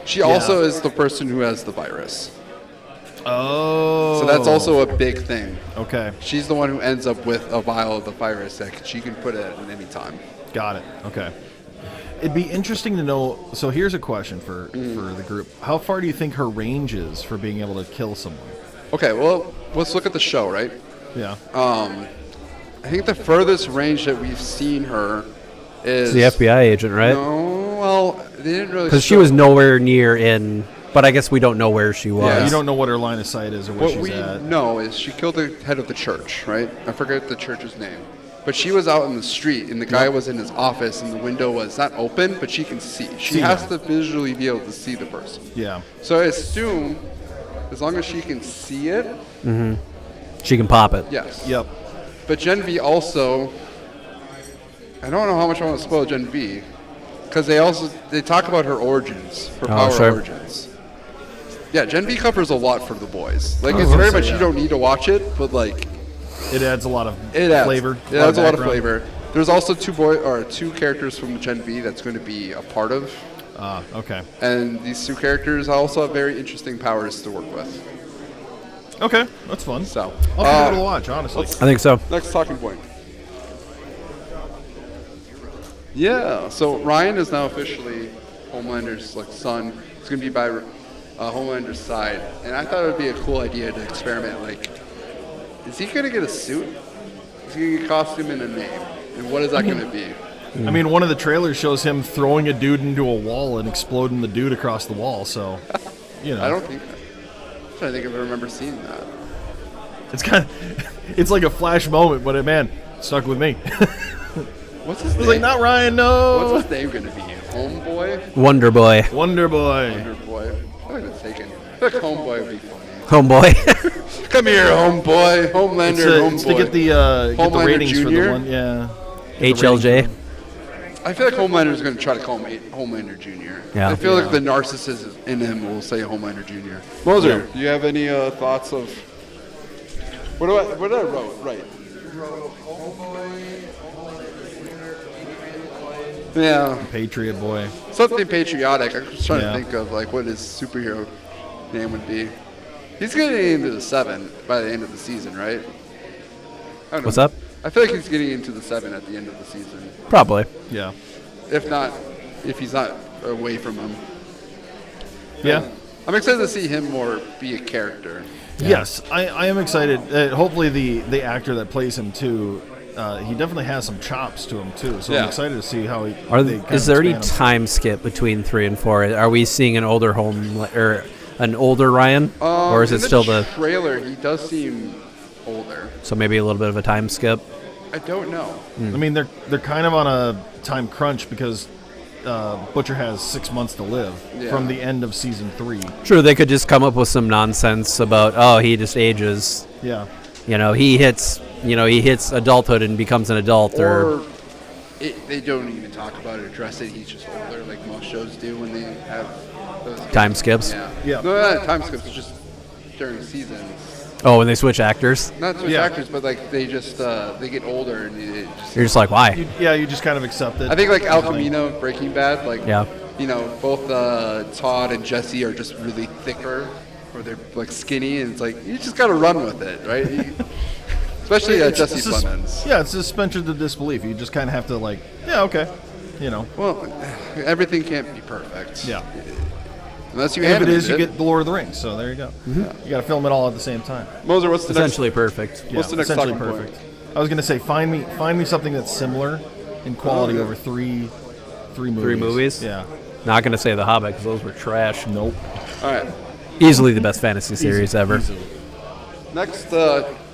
She also is the person who has the virus. Oh. So that's also a big thing. Okay. She's the one who ends up with a vial of the virus that she can put it at any time. Got it. Okay. It'd be interesting to know. So here's a question for the group. How far do you think her range is for being able to kill someone? Okay, well, let's look at the show, right? Yeah. I think the furthest range that we've seen her is... It's the FBI agent, right? No, well, they didn't really... Because she was nowhere near in... But I guess we don't know where she was. Yeah, you don't know what her line of sight is or where she's at. What we know is she killed the head of the church, right? I forget the church's name. But she was out in the street, and the guy was in his office, and the window was not open, but she can see. She has to visually be able to see the person. Yeah. So I assume, as long as she can see it... Mm-hmm. She can pop it. Yes. Yep. But Gen V also... I don't know how much I want to spoil Gen V, because they talk about her origins, her power origins. Yeah, Gen V covers a lot for The Boys. Like, it's very much you don't need to watch it, but like... It adds a lot of flavor. It adds a lot of flavor. There's also two characters from Gen V that's going to be a part of. Okay. And these 2 characters also have very interesting powers to work with. Okay, that's fun. So I'll give it a watch, honestly. I think so. Next talking point. Yeah, so Ryan is now officially Homelander's son. He's going to be by Homelander's side, and I thought it would be a cool idea to experiment. Like, is he going to get a suit? Is he going to get a costume and a name? And what is that going to be? I mean, one of the trailers shows him throwing a dude into a wall and exploding the dude across the wall. So, I don't think. I'm trying to think if I remember seeing that. It's like a flash moment, but man, stuck with me. What's his I was name? like, not Ryan, no. What's his name going to be? Homeboy? Wonder Boy. Wonder Boy. Wonderboy. I think it's taken. I feel like Homeboy would be funny. Homeboy. Come here, Homeboy. Homelander, It's Homeboy. to get the Homelander ratings Jr.? for the one. Yeah. HLJ. I feel like Homelander's going to try to call him Homelander Jr. Yeah. I feel like the narcissist in him will say Homelander Jr. Moser, do you have any thoughts of... What did I write? Yeah. Patriot Boy. Something patriotic. I was trying Yeah. to think of like what his superhero name would be. He's getting into the 7 by the end of the season, right? I don't know. What's up? I feel like he's getting into the 7 at the end of the season. Probably. Yeah. If he's not away from him. Yeah. I'm excited to see him more be a character. Yes, I am excited. Hopefully the actor that plays him too, he definitely has some chops to him too. So Yeah. I'm excited to see how he. Is there any time skip between 3 and 4? Are we seeing an older an older Ryan, or is it still the trailer? He does seem older. So maybe a little bit of a time skip. I don't know. I mean, they're kind of on a time crunch because Butcher has 6 months to live from the end of season 3. True, they could just come up with some nonsense about he just ages. Yeah. He hits adulthood and becomes an adult, or they don't even talk about it, address it. He's just older, like most shows do when they have those time skips. Yeah. No, not time skips. It's just during seasons. Oh, when they switch actors, Not switch actors, but like they just they get older and you're just like, why? You just kind of accept it. I think like Al Camino, Breaking Bad, like Yeah. Both Todd and Jesse are just really thicker, or they're like skinny, and it's like you just got to run with it, right? Especially Jesse Plemons. Yeah, it's suspension of disbelief. You just kind of have to okay, Well, everything can't be perfect. Yeah. Unless you If it animate is, you get the Lord of the Rings. So there you go. You got to film it all at the same time. Moser, what's the Essentially perfect. What's the next essentially talking perfect. point? I was gonna say find me something that's similar in quality over three movies. 3 movies? Yeah. Not gonna say The Hobbit because those were trash. Nope. All right. Easily the best fantasy series ever. Easily. Next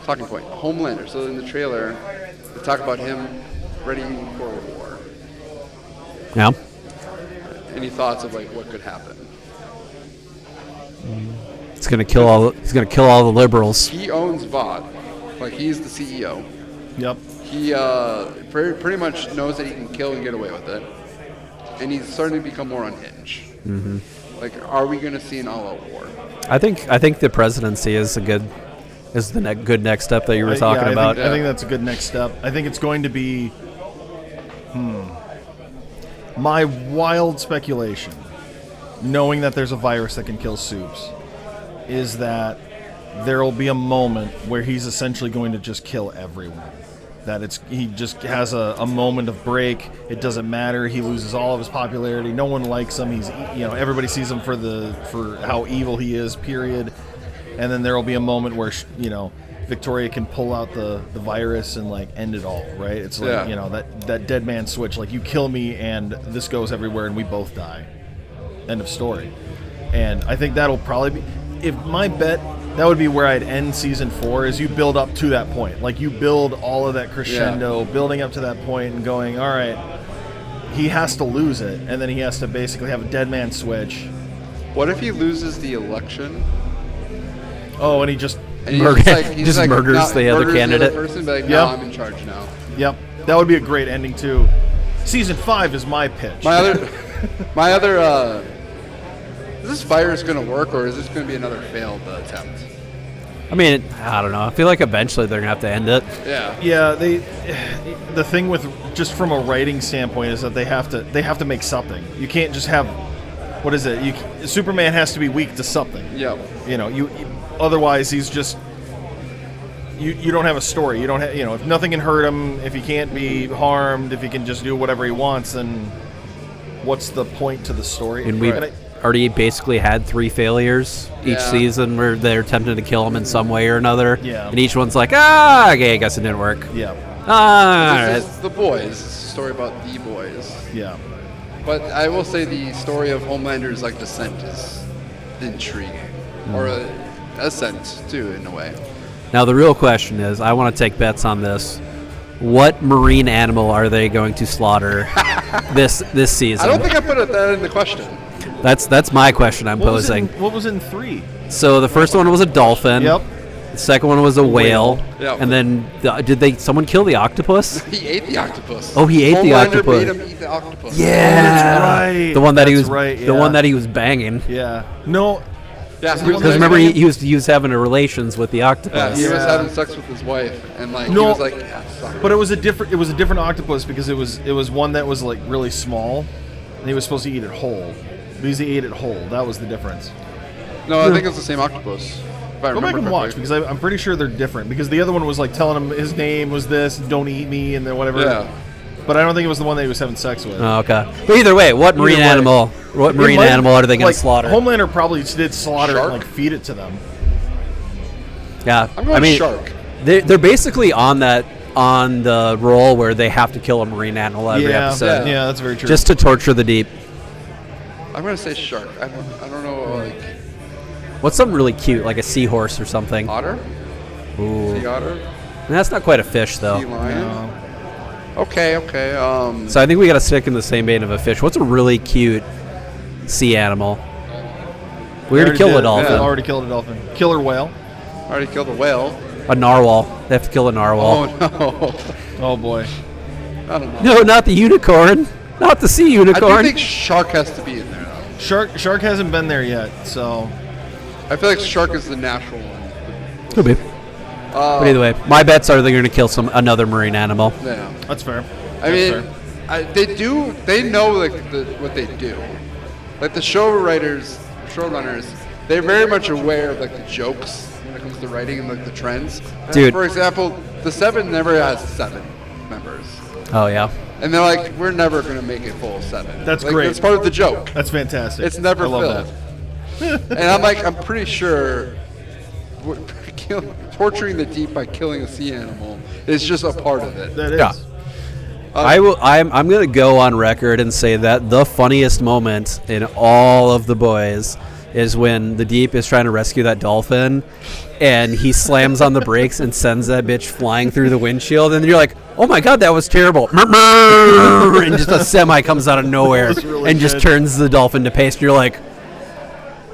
talking point, Homelander. So in the trailer, they talk about him ready for a war. Yeah. Any thoughts of like what could happen? He's gonna kill all the liberals. He owns VOD, like he's the CEO. Yep. He pretty much knows that he can kill and get away with it, and he's starting to become more unhinged. Mm-hmm. Like, are we going to see an all-out war? I think the presidency is good next step that you were talking about. I think that's a good next step. I think it's going to be my wild speculation, knowing that there's a virus that can kill soups, is that there will be a moment where he's essentially going to just kill everyone. That he just has a moment of break. It doesn't matter. He loses all of his popularity. No one likes him. He's everybody sees him for how evil he is. Period. And then there will be a moment where Victoria can pull out the virus and like end it all. Right? It's like that dead man switch. Like you kill me and this goes everywhere and we both die. End of story. And I think that'll probably be. If my bet, that would be where I'd end season 4, is you build up to that point. Like you build all of that crescendo, building up to that point and going, all right, he has to lose it, and then he has to basically have a dead man switch. What if he loses the election? Oh, and he just Murders the other murders candidate. The other person, but like, no, I'm in charge now. Yep, that would be a great ending too. Season 5 is my pitch. My other. Is this virus going to work, or is this going to be another failed attempt? I mean, I don't know. I feel like eventually they're gonna have to end it. Yeah. Yeah, the thing with just from a writing standpoint is that they have to make something. You can't just have what is it? Superman has to be weak to something. Yeah. Otherwise he's just you don't have a story. You don't have if nothing can hurt him, if he can't be harmed, if he can just do whatever he wants, then what's the point to the story? And we've already basically had 3 failures each season where they're attempting to kill him in some way or another. Yeah. And each one's like, okay, I guess it didn't work. Yeah. This is The Boys. This is a story about The Boys. Yeah. But I will say the story of Homelander's like descent is intriguing, or ascent too, in a way. Now the real question is, I want to take bets on this. What marine animal are they going to slaughter this season? I don't think I put that in the question. That's my question I'm posing. What was in 3? So the first one was a dolphin. Yep. The second one was a whale. Yep. And then someone kill the octopus? He ate the octopus. Oh, he ate the Homelander octopus. made him eat the octopus. Yeah. that's right. The one that That's the one that he was banging. Yeah. No. Yeah, Because remember he was having a relations with the Yeah, octopus. he was Yeah. having sex with his wife, and like he No. was like, yeah, sorry. But it was a different octopus because it was one that was like really small, and he was supposed to eat it whole. Because he ate it whole. That was the difference. No, I think it's the same octopus. If I Go back remember and watch correctly. because I'm pretty sure they're different. Because the other one was like telling him his name was this, don't eat me, and then whatever. Yeah. But I don't think it was the one that he was having sex with. Oh, okay. But either way, what marine way. animal? What marine animal are they going to like, slaughter? Homelander probably did slaughter Shark? and like feed it to them. Yeah, I'm going shark. They're basically on the roll where they have to kill a marine animal every episode, Yeah, that's very true. just to torture the deep. I'm gonna say shark. I don't know, like What's something really cute, like a seahorse or something? otter, Ooh, sea otter, And that's not quite a fish sea though. lion. Okay. So I think we got to stick in the same vein of a fish. What's a really cute sea animal? We already killed a dolphin. Yeah, already killed a dolphin. Killer whale. Already killed a whale. A narwhal. They have to kill a narwhal. Oh no. Oh boy. I don't know. No, not the unicorn. Not the sea I unicorn. do think shark has to be in there though. Shark hasn't been there yet, so I feel like shark is the natural one. Could be. But either way, my bets are they're going to kill another marine animal. Yeah. that's fair. I mean, they know like what they do. Like the showrunners, they're very much aware of like the jokes when it comes to writing and like the trends. Dude. For example, the 7 never has 7 members. Oh yeah. And they're like, we're never going to make it full of 7. That's like, great. That's part of the joke. That's fantastic. It's never I love filled. that. And I'm pretty sure torturing the deep by killing a sea animal is just a part of it. That is. Yeah. I'm going to go on record and say that the funniest moment in all of The Boys is when the Deep is trying to rescue that dolphin, and he slams on the brakes and sends that bitch flying through the windshield, and you're like, oh my god, that was terrible. And just a semi comes out of nowhere really and just good. turns the dolphin to paste, and you're like,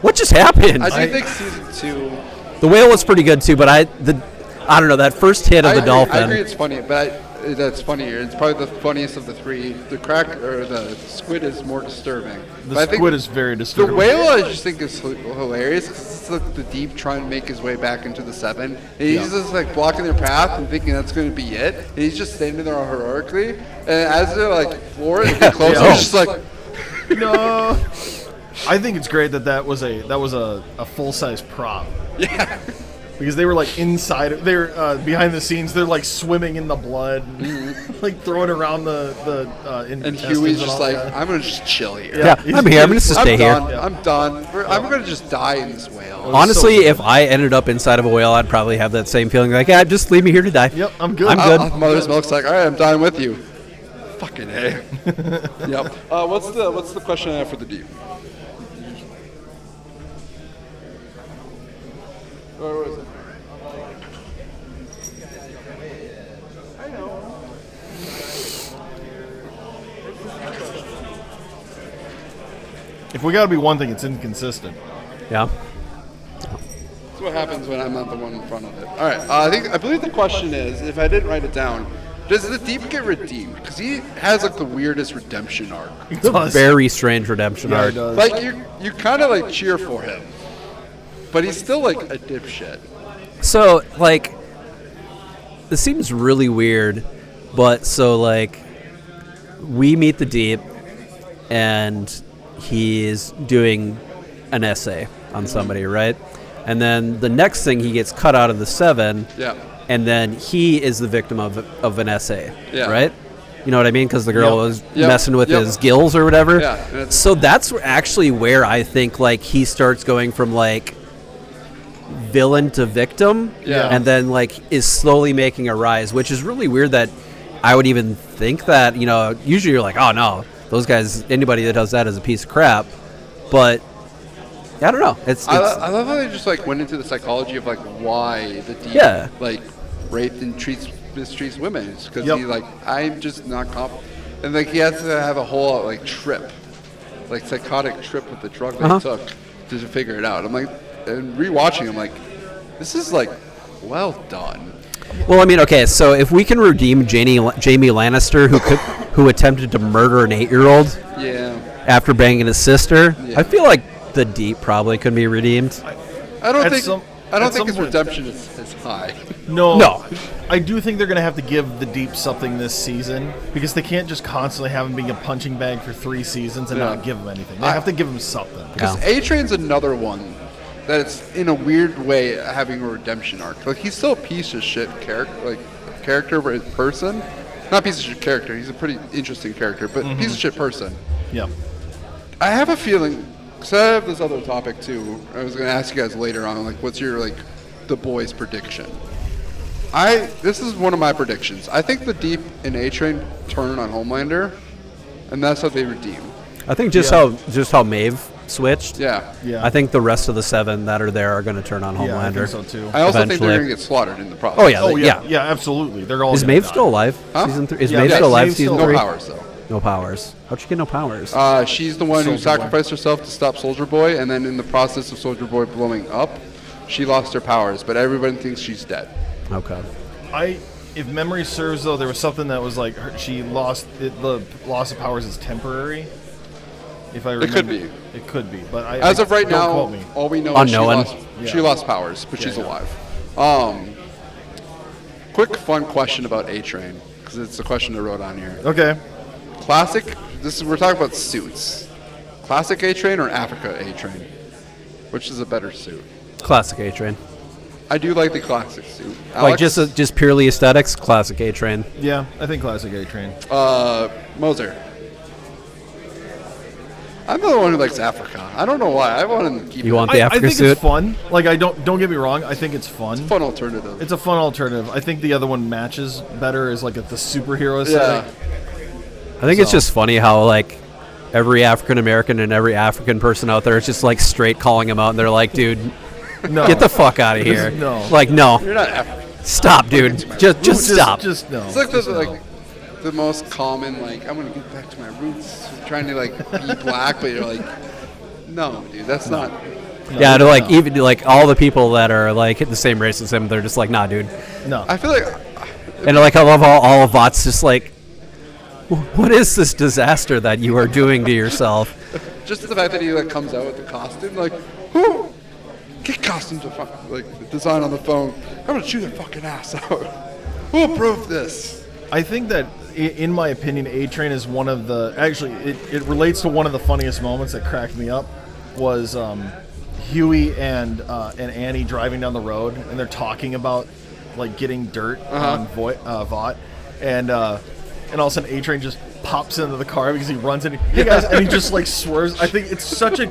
what just happened? I do think season 2. The whale was pretty good too, but I don't know, that first hit of the dolphin. I agree it's funny, but that's funnier. It's probably the funniest of the 3. The squid is more disturbing. The squid is very disturbing. The whale I just think is hilarious because it's like the Deep trying to make his way back into the 7. And he's just like blocking their path and thinking that's going to be it. And he's just standing there heroically. And as they're like floor and get closer, he's just like, No. I think it's great that was a full size prop. yeah. Because they were like inside, they're behind the scenes. They're like swimming in the blood, like throwing around the. And intestines Huey's and just all like, that. I'm going to just chill here. Yeah, I'm here. I'm just to stay here. I'm done. I'm going to just die in this whale. Honestly, if I ended up inside of a whale, I'd probably have that same feeling. Like, yeah, just leave me here to die. Yep, I'm good. I'm good. Mother's Milk's like, all right, I'm dying with you. Fucking A. Yep. What's the question I have for the Deep? Where was it? If we got to be one thing, it's inconsistent. Yeah. That's what happens when I'm not the one in front of it. All right. I believe the question is, if I didn't write it down, does the Deep get redeemed? Because he has like the weirdest redemption arc. It's a very strange redemption Yeah, arc. he does. Like you kind of like cheer for him, but he's still like a dipshit. So, like, this seems really weird, but so, like, we meet the Deep, and he's doing an essay on somebody, right? And then the next thing, he gets cut out of the 7, Yeah. and then he is the victim of an essay, Yeah. right? You know what I mean? Because the girl Yep. was Yep. messing with Yep. his gills or whatever. Yeah, and it's- So that's actually where I think, like, he starts going from, like, villain to victim, Yeah. and then, like, is slowly making a rise, which is really weird that I would even think that, you know, usually you're like, oh, no, those guys, anybody that does that is a piece of crap. But I don't know. It's I love how they just like went into the psychology of like why the Deep Yeah. like raped and treats mistreats women. It's because Yep. he's like, I'm just not confident. And like he has to have a whole like trip, like psychotic trip with the drug that he took to figure it out. I'm like, and rewatching, I'm like, this is like well done. Well, I mean, okay, so if we can redeem Jamie Lannister, who attempted to murder an 8-year-old after banging his sister, I feel like the Deep probably could be redeemed. I don't think his redemption is high. No. I do think they're going to have to give the Deep something this season because they can't just constantly have him being a punching bag for 3 seasons and not give him anything. They have to give him something. Because A-Train's another one that's in a weird way having a redemption arc. Like he's still a piece of shit character but person. Not piece of shit character. He's a pretty interesting character, but piece of shit person. Yeah. I have a feeling. So I have this other topic too. I was going to ask you guys later on, like, what's your the boys' prediction? This is one of my predictions. I think the Deep and A-Train turn on Homelander, and that's how they redeem. I think just how Maeve switched. Yeah. I think the rest of the 7 that are there are going to turn on Homelander. Yeah, I think so too. I also think eventually. they're going to get slaughtered in the process. Yeah, absolutely. They're all. Is gonna Maeve die. still alive? Huh? Season 3. Is Yeah, Maeve still alive? Maeve's Season still 3. No powers though. No powers. How'd she get no powers? She's the one who Soldier sacrificed herself to stop Soldier Boy, and then in the process of Soldier Boy blowing up, she lost her powers. But everybody thinks she's dead. Okay. If memory serves, though, there was something that was like she lost the loss of powers is temporary. If I remember, it could be. But as of right don't now, quote me. all we know Unknown. is she lost powers, but she's alive. Quick fun question about A-Train, because it's a question I wrote on here. Okay. Classic. We're talking about suits. Classic A-Train or Africa A-Train? Which is a better suit? Classic A-Train. I do like the classic suit. Like Alex? just purely aesthetics, classic A-Train. Yeah, I think classic A-Train. Moser. I'm the one who likes Africa. I don't know why. I want him to keep. You want I the Africa think suit? it's fun. Like don't get me wrong. I think it's fun. Fun alternative. It's a fun alternative. I think the other one matches better as like the superhero Yeah. aesthetic. I think it's just funny how like every African American and every African person out there is just like straight calling him out, and they're like, "Dude, No. get the fuck out of here!" No. Like, no, You're not African. stop, dude. Just stop. Just no. It's like Just the no. like the most common like I'm gonna get back to my roots, trying to like be black, but you're like, no, dude, that's not. Yeah, to like even like all the people that are like the same race as him, they're just like, "Nah, dude." No. I feel like And like I love how all of Vought's just like, "What is this disaster that you are doing to yourself?" just the fact that he like comes out with the costume, like, who? Get costumes to like the design on the phone. I'm gonna chew their fucking ass out. Who approved this? I think that, in my opinion, A-Train is one of the... Actually, it relates to one of the funniest moments that cracked me up was Huey and Annie driving down the road, and they're talking about, like, getting dirt on Vought. And all of a sudden, A-Train just pops into the car because he runs in. Hey, guys, and he just, like, swerves. I think it's such a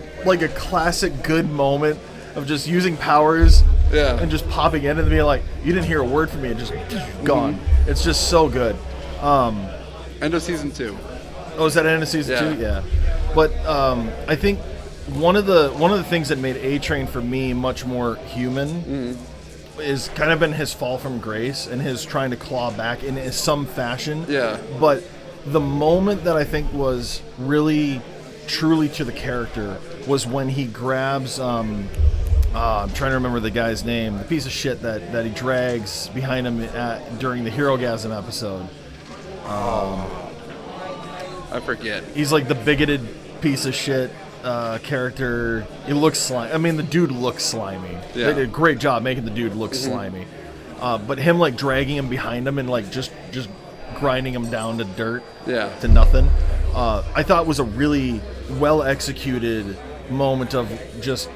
classic good moment of just using powers and just popping in and being like, you didn't hear a word from me, and just gone. It's just so good. End of season 2. Oh, is that end of season 2? Yeah. But I think one of the things that made A-Train for me much more human is kind of been his fall from grace and his trying to claw back in some fashion. Yeah. But the moment that I think was really truly to the character was when he grabs I'm trying to remember the guy's name, the piece of shit that he drags behind him during the Herogasm episode. I forget. He's like the bigoted piece of shit character. He looks slimy. I mean, the dude looks slimy. Yeah. They did a great job making the dude look slimy. But him like dragging him behind him and like just grinding him down to dirt, to nothing. I thought was a really well executed moment of just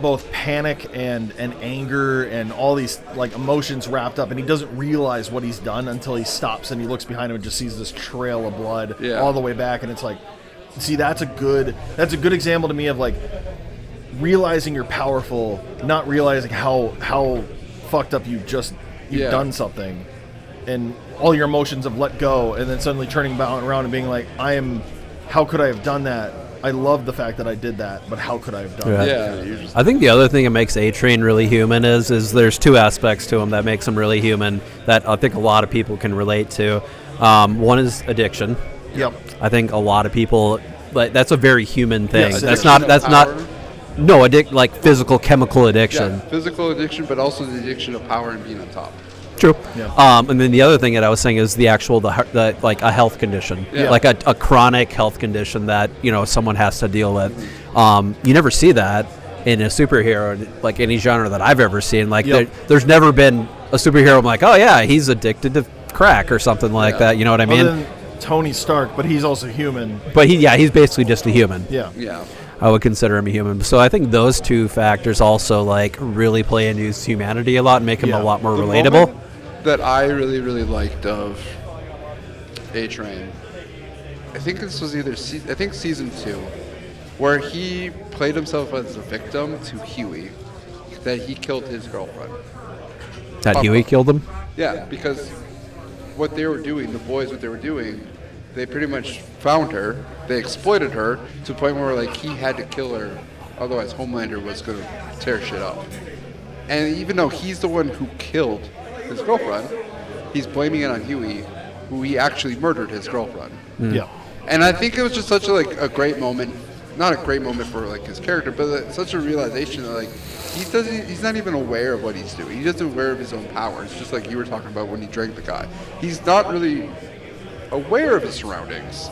both panic and anger and all these like emotions wrapped up, and he doesn't realize what he's done until he stops and he looks behind him and just sees this trail of blood all the way back, and it's like, see, that's a good example to me of like realizing you're powerful, not realizing how fucked up you've done something, and all your emotions have let go, and then suddenly turning around and being like, how could I have done that? I love the fact that I did that, but how could I have done Yeah. that? Yeah, you're just, I think the other thing that makes A-Train really human is there's two aspects to him that makes him really human that I think a lot of people can relate to. One is addiction. Yep. I think a lot of people, like, that's a very human thing. Yes, that's addiction not. of That's power. not. No, like physical, chemical addiction. yeah, physical addiction, but also the addiction of power and being on top. True. Yeah. And then the other thing that I was saying is the like a health condition, Yeah. like a chronic health condition that someone has to deal with. You never see that in a superhero, like any genre that I've ever seen. Like Yep. there's never been a superhero I'm like, oh yeah, he's addicted to crack or something like Yeah. that. You know what I mean? Other than Tony Stark, but he's also human. But he's basically just a human. Yeah. Yeah. I would consider him a human. So I think those two factors also like really play into his humanity a lot and make him Yeah. a lot more The relatable. moment that I really, really liked of A-Train, I think this was either season 2, where he played himself as a victim to Huey, that he killed his girlfriend. That Huey killed him. Yeah, because what they were doing, the boys, what they were doing, they pretty much found her, they exploited her to the point where like he had to kill her, otherwise Homelander was going to tear shit up. And even though he's the one who killed his girlfriend, he's blaming it on Huey, who he actually murdered his girlfriend. Yeah. And I think it was just such a great moment, not a great moment for like his character, but such a realization that like he's not even aware of what he's doing. He's just aware of his own powers, just like you were talking about when he drank the guy. He's not really aware of his surroundings.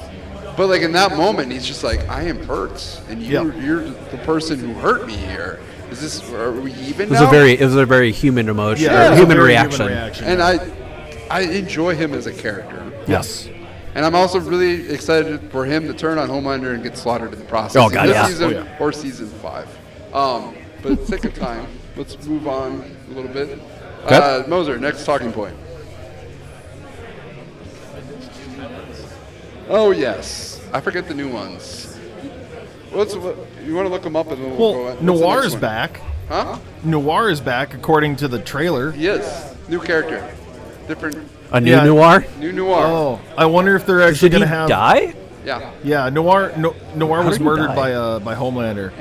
But like in that moment, he's just like, I am hurt, and you're the person who hurt me here. Are we even now? It was a very human emotion, Yeah. or it's a human very reaction. And I enjoy him as a character. Yes. And I'm also really excited for him to turn on Homelander and get slaughtered in the process. Oh, God, This yeah. season Oh, yeah. or season 5. But sake of time, let's move on a little bit. Okay. Moser, next talking point. Oh yes, I forget the new ones. You want to look them up and then we'll go. Well, What's the Noir next is one? back. Huh? Noir is back, according to the trailer. He is. New character. Different. A new Yeah. Noir? New Noir. Oh, I wonder if they're actually Did he going to have. die? Yeah. Yeah, Noir How was did he murdered die? by Homelander.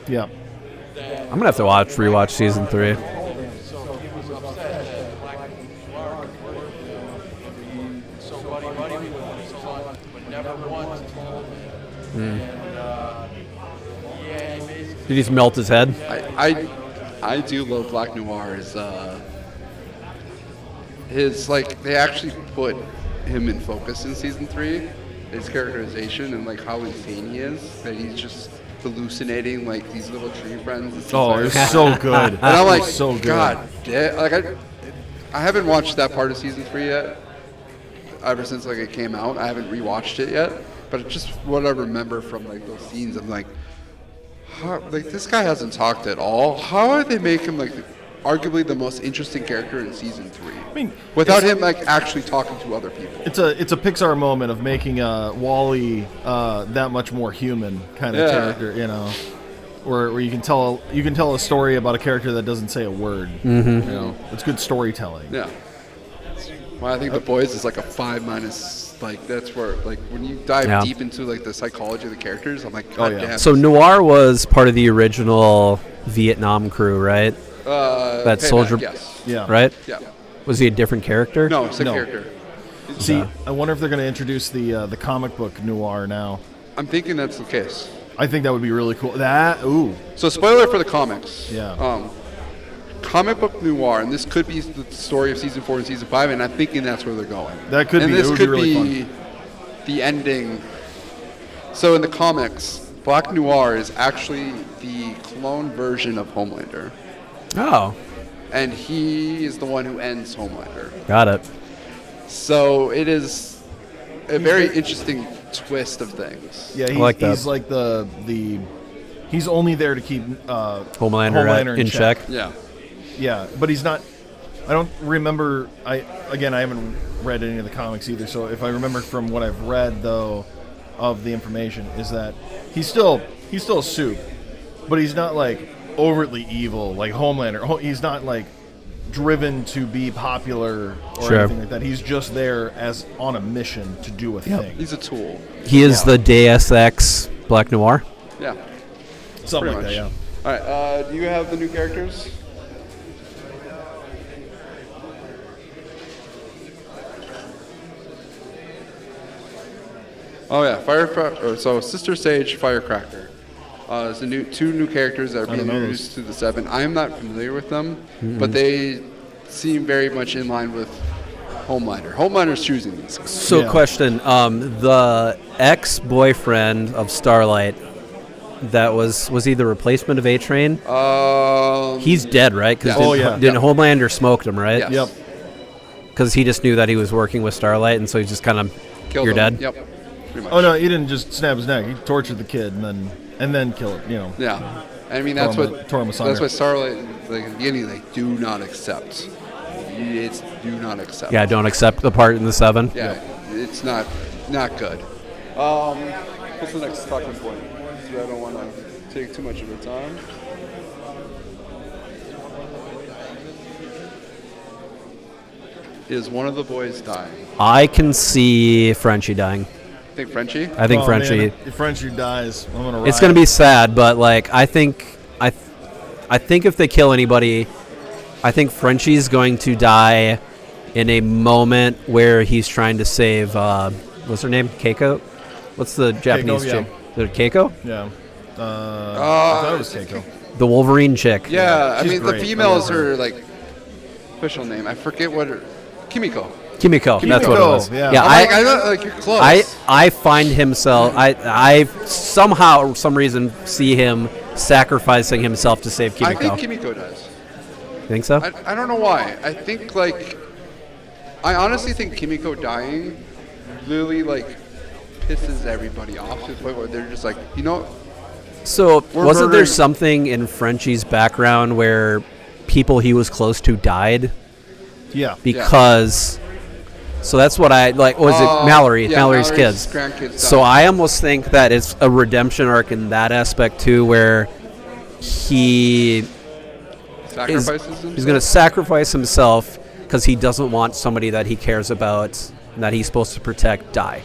Yeah. I'm gonna have to rewatch season 3. Did he just melt his head? I do love Black Noir. His like they actually put him in focus in season 3. His characterization and like how insane he is. That he's just hallucinating like these little tree friends. It's Oh, it was so good. And I'm like, so good. God, like I haven't watched that part of season 3 yet. Ever since like it came out, I haven't rewatched it yet. But just what I remember from like those scenes, I'm like, like this guy hasn't talked at all. How did they make him like arguably the most interesting character in season 3? I mean, without him like actually talking to other people. It's a Pixar moment of making Wall-E that much more human kind of Yeah. character, where you can tell a story about a character that doesn't say a word. It's good storytelling. Yeah. Well, I think The Boys is like a 5-. Like that's where like when you dive deep into like the psychology of the characters, I'm like, God damn. So Noir was part of the original Vietnam crew, right? That soldier. Yes. Yeah. Right? Yeah. Was he a different character? No, it's a No. character. See, I wonder if they're going to introduce the comic book Noir now. I'm thinking that's the case. I think that would be really cool. So spoiler for the comics. Yeah. Comic book Noir, and this could be the story of season 4 and season 5, and I'm thinking that's where they're going. That could and be. this It would could be really be the ending. So in the comics, Black Noir is actually the clone version of Homelander, Oh, and he is the one who ends Homelander. got it. So it is a very interesting twist of things. Yeah, I like that. he's like the he's only there to keep Homelander in check. Yeah. Yeah, but he's not. I don't remember. I haven't read any of the comics either. So if I remember from what I've read though, of the information is that he's still Soup, but he's not like overtly evil like Homelander. He's not like driven to be popular or Sure. anything like that. He's just there as on a mission to do a thing. He's a tool. He is the Deus Ex Black Noir. Yeah. Something Pretty like much. that, yeah. All right. Do you have the new characters? Oh yeah, so Sister Sage, Firecracker. There's two new characters that are being don't know introduced to the 7. I am not familiar with them, but they seem very much in line with Homelander. Homelander's choosing these guys. So, Yeah. question: the ex-boyfriend of Starlight, that was he the replacement of A-Train? He's dead, right? Yeah. Didn't Homelander smoked him, right? Yes. Yep. Because he just knew that he was working with Starlight, and so he just kind of, Killed you're him. dead. Yep. Pretty much. Oh no, he didn't just snap his neck. He tortured the kid and then kill it. Yeah. I mean, that's Tore him what asunder. that's what Starlight, like, at the beginning, they do not accept. It's do not accept. Yeah, don't accept the part in the 7. Yeah, it's not good. What's the next talking point? I don't want to take too much of your time. Is one of the boys dying? I can see Frenchie dying. Think Frenchie? I think Oh, Frenchie. man, if Frenchie dies, I'm gonna. It's going to be sad, but like I think if they kill anybody, I think Frenchie's going to die in a moment where he's trying to save what's her name? Keiko? What's the Japanese yeah. chick? Is it Keiko? Yeah. I thought it was Keiko. The Wolverine chick. Yeah, I she's mean great. the females I love her. are like official name. I forget what her. Kimiko. Kimiko. That's what it was. yeah. Like you're close. I find himself. I somehow, some reason, see him sacrificing himself to save I Kimiko. think Kimiko does. You think so? I don't know why. I think I honestly think Kimiko dying really pisses everybody off to the point where they're just like, So We're wasn't there murdering- something in Frenchie's background where people he was close to died Yeah. because? So that's what I like. Was it Mallory? yeah, Mallory's Mallory's kids. grandkids So died. I almost think that it's a redemption arc in that aspect too, where he sacrifices him. he's going to sacrifice himself because he doesn't want somebody that he cares about and that he's supposed to protect die.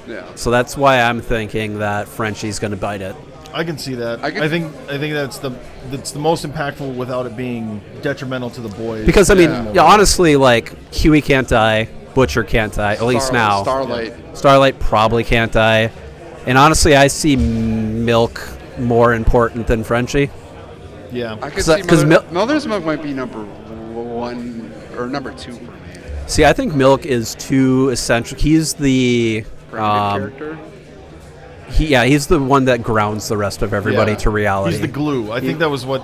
Yeah. So that's why I'm thinking that Frenchie's going to bite it. I can see that. I can- I think that's the most impactful without it being detrimental to the boys. Because I mean, Yeah. honestly, like Huey can't die, Butcher can't die, at least now. Starlight. Starlight probably can't die, and honestly, I see Milk more important than Frenchie. yeah. I could 'Cause- see 'cause Mother's Milk might be number 1 or number 2 for me. See, I think Milk is too essential. He's the Grounded character. he's the one that grounds the rest of everybody Yeah. to reality. He's the glue. I think that was what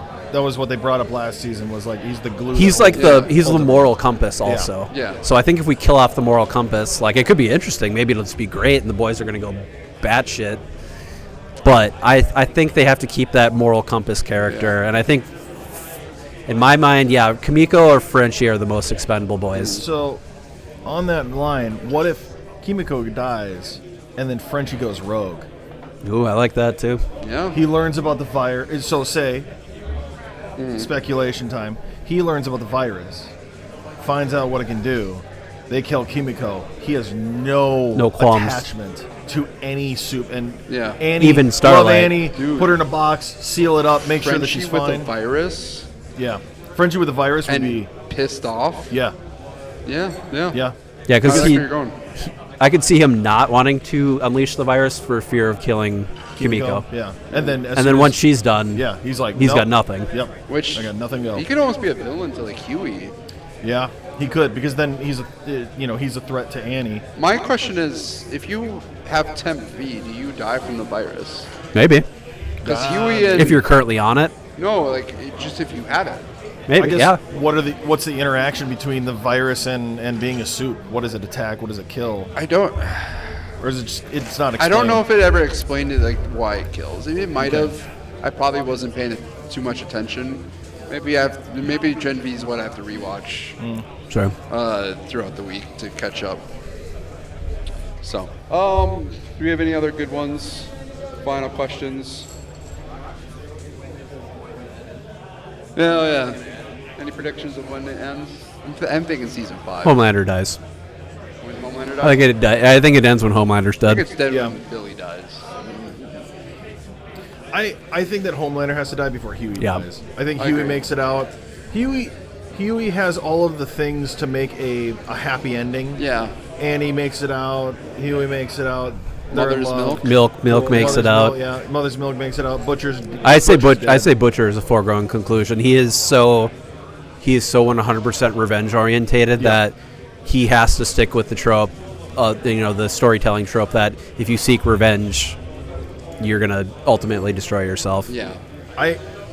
they brought up last season. Was like he's the glue. He's that like holds- he's the holds it. moral compass also. Yeah. So I think if we kill off the moral compass, like it could be interesting. Maybe it'll just be great, and the boys are going to go batshit. But I think they have to keep that moral compass character, and I think in my mind, yeah, Kimiko or Frenchie are the most expendable boys. So, on that line, what if Kimiko dies and then Frenchie goes rogue? Ooh, I like that too. Yeah. He learns about the virus. So say, speculation time. He learns about the virus, finds out what it can do. They kill Kimiko. He has no qualms. attachment to any soup. And Yeah. Annie, Even love Starlight. Annie, Dude. put her in a box, seal it up, make sure that Frenchie she's with fine. the virus Yeah, Frenchie with the virus would and be. pissed off. Yeah, Yeah. Yeah. yeah. Yeah, I because like where you're going. I could see him not wanting to unleash the virus for fear of killing Kimiko. Yeah, and then And then once she's done, yeah, he's like he's nope. got nothing. Yep. Which I got nothing else. he could almost be a villain to Huey. Yeah, he could because then he's a threat to Annie. My question is, if you have temp V, do you die from the virus? Maybe Because Huey and if you're currently on it, just if you had it. I maybe guess yeah. what's the interaction between the virus and being a soup? What does it attack? What does it kill? I don't. Or is it just it's not? I don't explained? know if it ever explained it why it kills. It might have. I probably wasn't paying too much attention. Maybe Gen V is what I have to rewatch Sure. throughout the week to catch up. So, do we have any other good ones? Final questions? Yeah. Any predictions of when it ends? I'm thinking season 5. Homelander dies. When Homelander dies? I think it ends when Homelander's I dead. think it's dead when Billy dies. I think that Homelander has to die before Huey dies. I think I Huey agree. makes it out. Huey has all of the things to make a happy ending. Yeah. Annie makes it out. Huey makes it out. They're in Mother's love. Milk makes it out. Yeah, Mother's Milk makes it out. Butcher's. I say dead. Butcher is a foregone conclusion. He is so 100% revenge orientated that he has to stick with the trope, the storytelling trope that if you seek revenge, you're gonna ultimately destroy yourself. Yeah.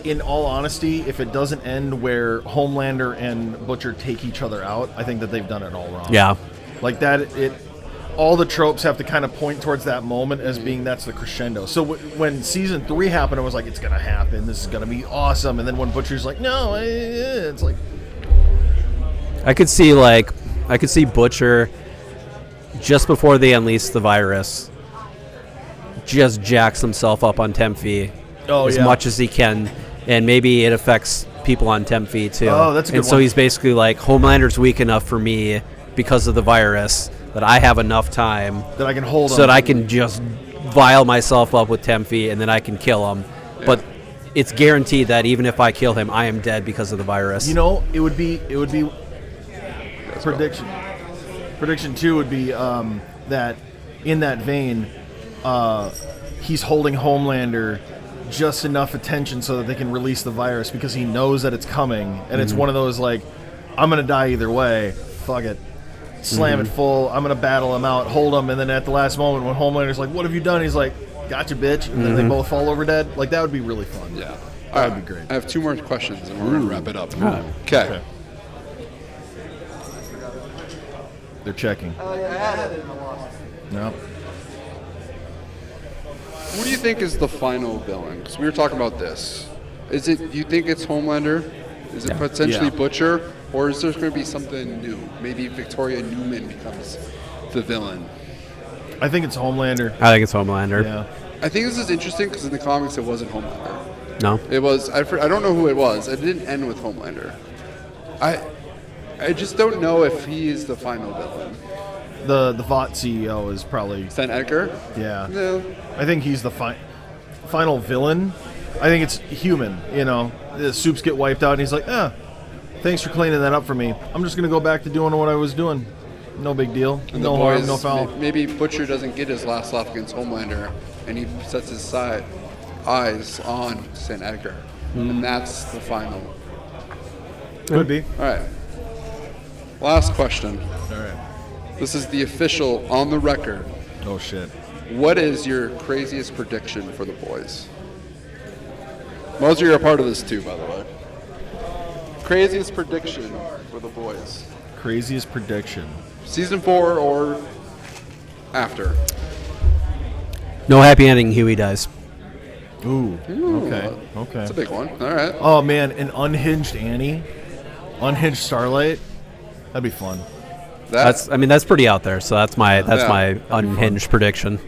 In all honesty, if it doesn't end where Homelander and Butcher take each other out, I think that they've done it all wrong. Yeah. Like that, all the tropes have to kind of point towards that moment as being that's the crescendo. So when season 3 happened, I was like, it's gonna happen. This is gonna be awesome. And then when Butcher's like, no, it's like, I could see Butcher just before they unleash the virus, just jacks himself up on Tempe as much as he can, and maybe it affects people on Tempe too. Oh, that's a good And so one. he's basically like, Homelander's weak enough for me because of the virus that I have enough time that I can hold so him. that I can just vial myself up with Tempe and then I can kill him. Yeah. But it's guaranteed that even if I kill him, I am dead because of the virus. It would be prediction. Prediction 2 would be that in that vein, he's holding Homelander just enough attention so that they can release the virus because he knows that it's coming, and it's one of those like, I'm gonna die either way. Fuck it, slam it full. I'm gonna battle him out, hold him, and then at the last moment when Homelander's like, "What have you done?" He's like, "Gotcha, bitch," and then they both fall over dead. Like that would be really fun. Yeah. That would be great. I have 2 more questions and we're going to wrap it up. Right. Okay. They're checking. No. Who do you think is the final villain? Because we were talking about this. Do you think it's Homelander? Is it potentially Yeah. Butcher? Or is there going to be something new? Maybe Victoria Newman becomes the villain. I think it's Homelander. I think it's Homelander. Yeah. I think this is interesting because in the comics it wasn't Homelander. No? It was, I don't know who it was. It didn't end with Homelander. I just don't know if he is the final villain. The Vought CEO is probably Sen Edgar? yeah. No. I think he's the final villain. I think it's human. The soups get wiped out, and he's like, thanks for cleaning that up for me. I'm just gonna go back to doing what I was doing. No big deal. And No the harm, boys, no foul. Maybe Butcher doesn't get his last laugh against Homelander, and he sets his eyes on Sen Edgar. And that's the final. Could be. All right. Last question. All right. This is the official on the record. Oh shit. What is your craziest prediction for the boys? Moser, you're a part of this too, by the way. Craziest prediction for the boys. Craziest prediction. Season 4 or after? No happy ending, Huey dies. Ooh. Okay. That's a big one. All right. Oh man, an unhinged Annie, unhinged Starlight. That'd be fun. That's pretty out there, so that's my Yeah. unhinged prediction.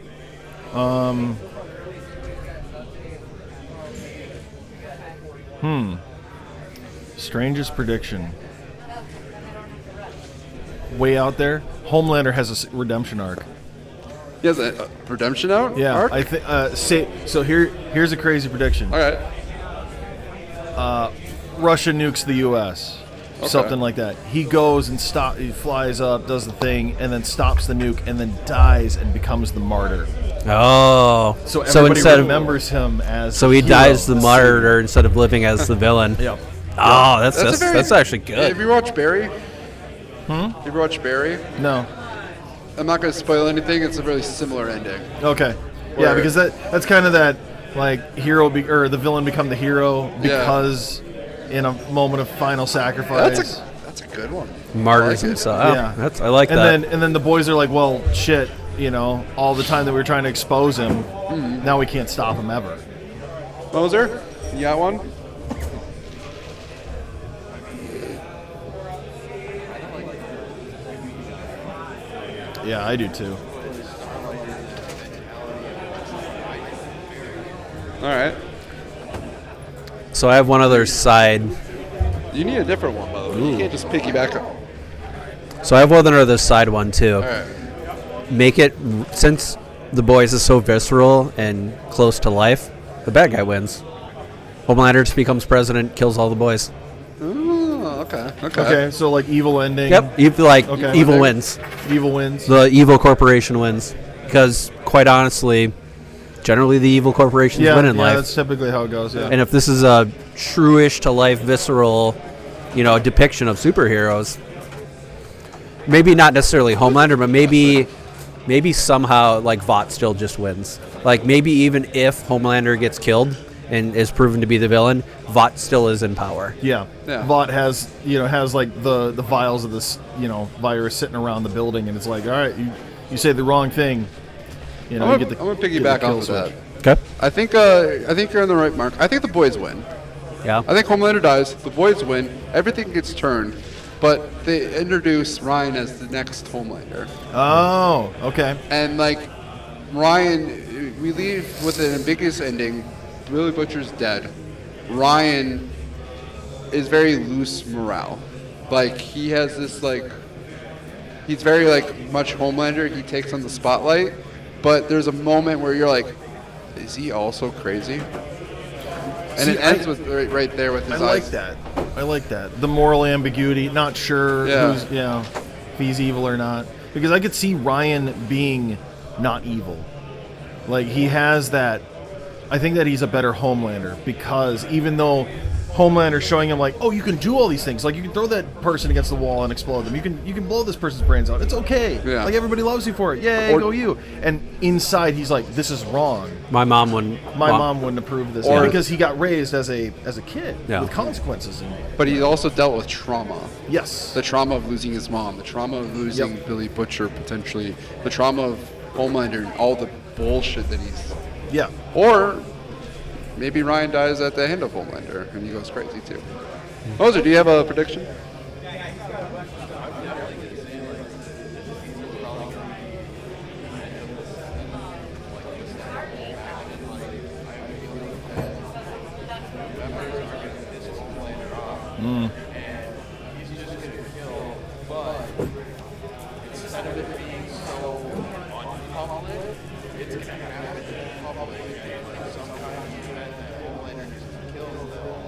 Strangest prediction. Way out there. Homelander has a redemption arc. He has a redemption arc? I think. So here's a crazy prediction. All right. Russia nukes the U.S. Okay. Something like that. He goes and he flies up, does the thing, and then stops the nuke, and then dies and becomes the martyr. Oh, So everybody instead remembers him as. so the he hero. dies the martyr instead of living as the villain. Yep. Oh, That's that's actually Have good. you watched Barry? You ever watched Barry? No. I'm not going to spoil anything. It's a really similar ending. Okay. Where- Yeah, because that's kind of that like or the villain become the hero because in a moment of final sacrifice. That's a good one. Martyrs I like it. himself. Oh, Yeah. I like that. And then the boys are like, well, shit, all the time that we were trying to expose him, now we can't stop him ever. Moser, you got one? Yeah, I do too. All right. So I have one other side You need a different one, by the way. You can't just piggyback up. So I have one under this side one too. All right. Make it, since the boys is so visceral and close to life, the bad guy wins. Homelander just becomes president, kills all the boys. Oh, okay. Okay, so like evil ending. Yep, evil wins. Evil wins. The evil corporation wins. Because, quite honestly, generally the evil corporations win in life. Yeah, that's typically how it goes, yeah. And if this is a true-ish to life, visceral, depiction of superheroes, maybe not necessarily Homelander, but maybe somehow like Vought still just wins. Like maybe even if Homelander gets killed and is proven to be the villain, Vought still is in power. Yeah. Vought has like the vials of this virus sitting around the building, and it's like, all right, you say the wrong thing, I'm gonna piggyback off of that. Okay. I think you're on the right mark. I think the boys win. Yeah. I think Homelander dies. The boys win. Everything gets turned. But they introduce Ryan as the next Homelander. Oh, okay. And, like, Ryan, we leave with an ambiguous ending. Billy Butcher's dead. Ryan is very loose morale. Like, he has this, like, he's very, like, much Homelander. He takes on the spotlight. But there's a moment where you're like, is he also crazy? And it ends with right there with his eyes. I like that. The moral ambiguity, not sure if he's evil or not. Because I could see Ryan being not evil. Like, he has that. I think that he's a better Homelander because even though Homelander's showing him like, oh, you can do all these things. Like, you can throw that person against the wall and explode them. You can blow this person's brains out. It's okay. Yeah. Like, everybody loves you for it. Yay, go you. And inside, he's like, this is wrong. My mom wouldn't approve of this. Or because he got raised as a kid with consequences. But he also dealt with trauma. Yes. The trauma of losing his mom. The trauma of losing Billy Butcher, potentially. The trauma of Homelander and all the bullshit that he's... Yeah. Or... maybe Ryan dies at the end of Homelander, and he goes crazy too. Moser, do you have a prediction?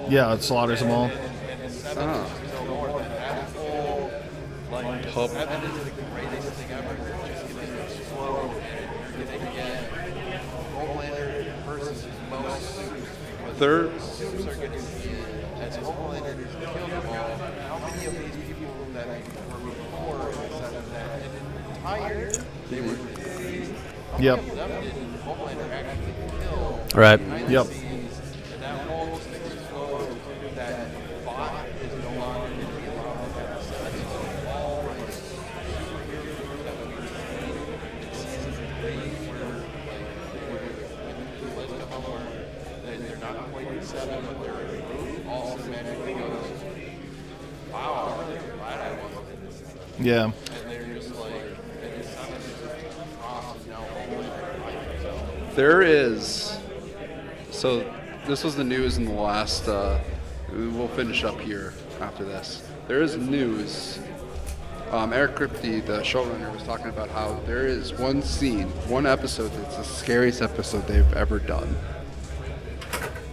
Yeah, it slaughters them all. Pub. Third. Yep. Right. Yep. Yeah. There is. So this was the news in the last. We'll finish up here after this. There is news. Eric Kripke, the showrunner, was talking about how there is one scene, one episode that's the scariest episode they've ever done.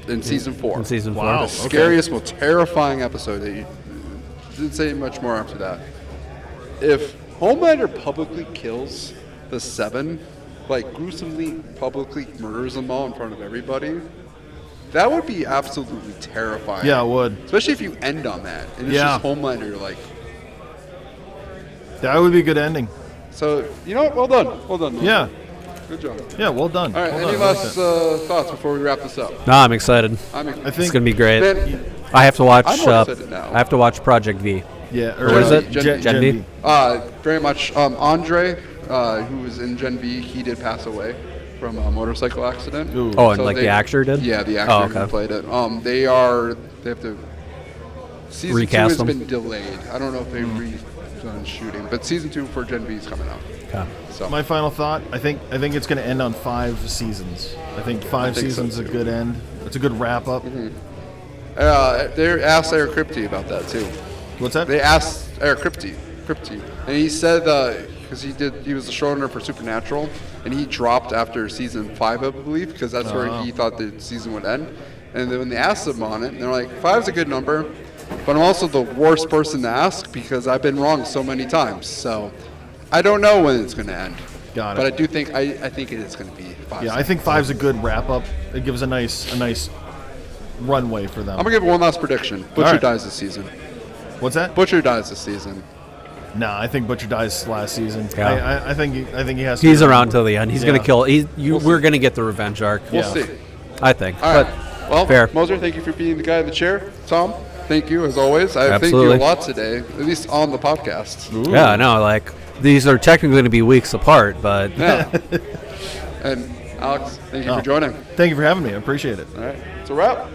In season 4. In season 4. Wow. The scariest, most terrifying episode. They didn't say much more after that. If Homelander publicly kills the 7, like gruesomely publicly murders them all in front of everybody, that would be absolutely terrifying. Yeah, it would. Especially if you end on that. And it's just Homelander, like... That would be a good ending. So, you know what? Well done. Well done. Yeah. Good job. Yeah, well done. All right, well any done. last thoughts before we wrap this up? No, I'm excited. I It's think gonna be great. Man, I have to watch. I'm more excited now. I have to watch Project V. Yeah, Or what is it? Gen V? very much. Andre, who was in Gen V, he did pass away from a motorcycle accident. Ooh. Oh, and So like they- the actor did? Yeah, the actor Oh, who okay. played it. They have to. Season Recast 2 has them? been delayed. I don't know if they've redone shooting, but season 2 for Gen V is coming out. Okay. So My final thought, I think it's going to end on 5 seasons. I think 5 think so, seasons is a too. good end. It's a good wrap up. And They asked Eric Kripke about that too. What's that? They asked Eric Kripke, and he said because he was the showrunner for Supernatural, and he dropped after season 5, I believe, because that's where he thought the season would end. And then when they asked him on it, they're like, 5's a good number, but I'm also the worst person to ask because I've been wrong so many times. So I don't know when it's going to end. Got it. But I do think I think it is going to be 5. Yeah, I think 5's a good wrap up. It gives a nice runway for them. I'm gonna give one last prediction. Butcher right. dies this season. What's that? Butcher dies this season. Nah, I think Butcher dies last season. Yeah. I think he has to. He's around till the end. He's gonna kill. We'll we're gonna get the revenge arc. We'll Yeah. see. I think. All But right. Well, fair. Moser, thank you for being the guy in the chair. Tom, thank you as always. I thank Absolutely. you a lot today, at least on the podcast. Ooh. Yeah, no, like these are technically going to be weeks apart, but Yeah. And Alex, thank you for joining. Thank you for having me. I appreciate it. All right. It's a wrap.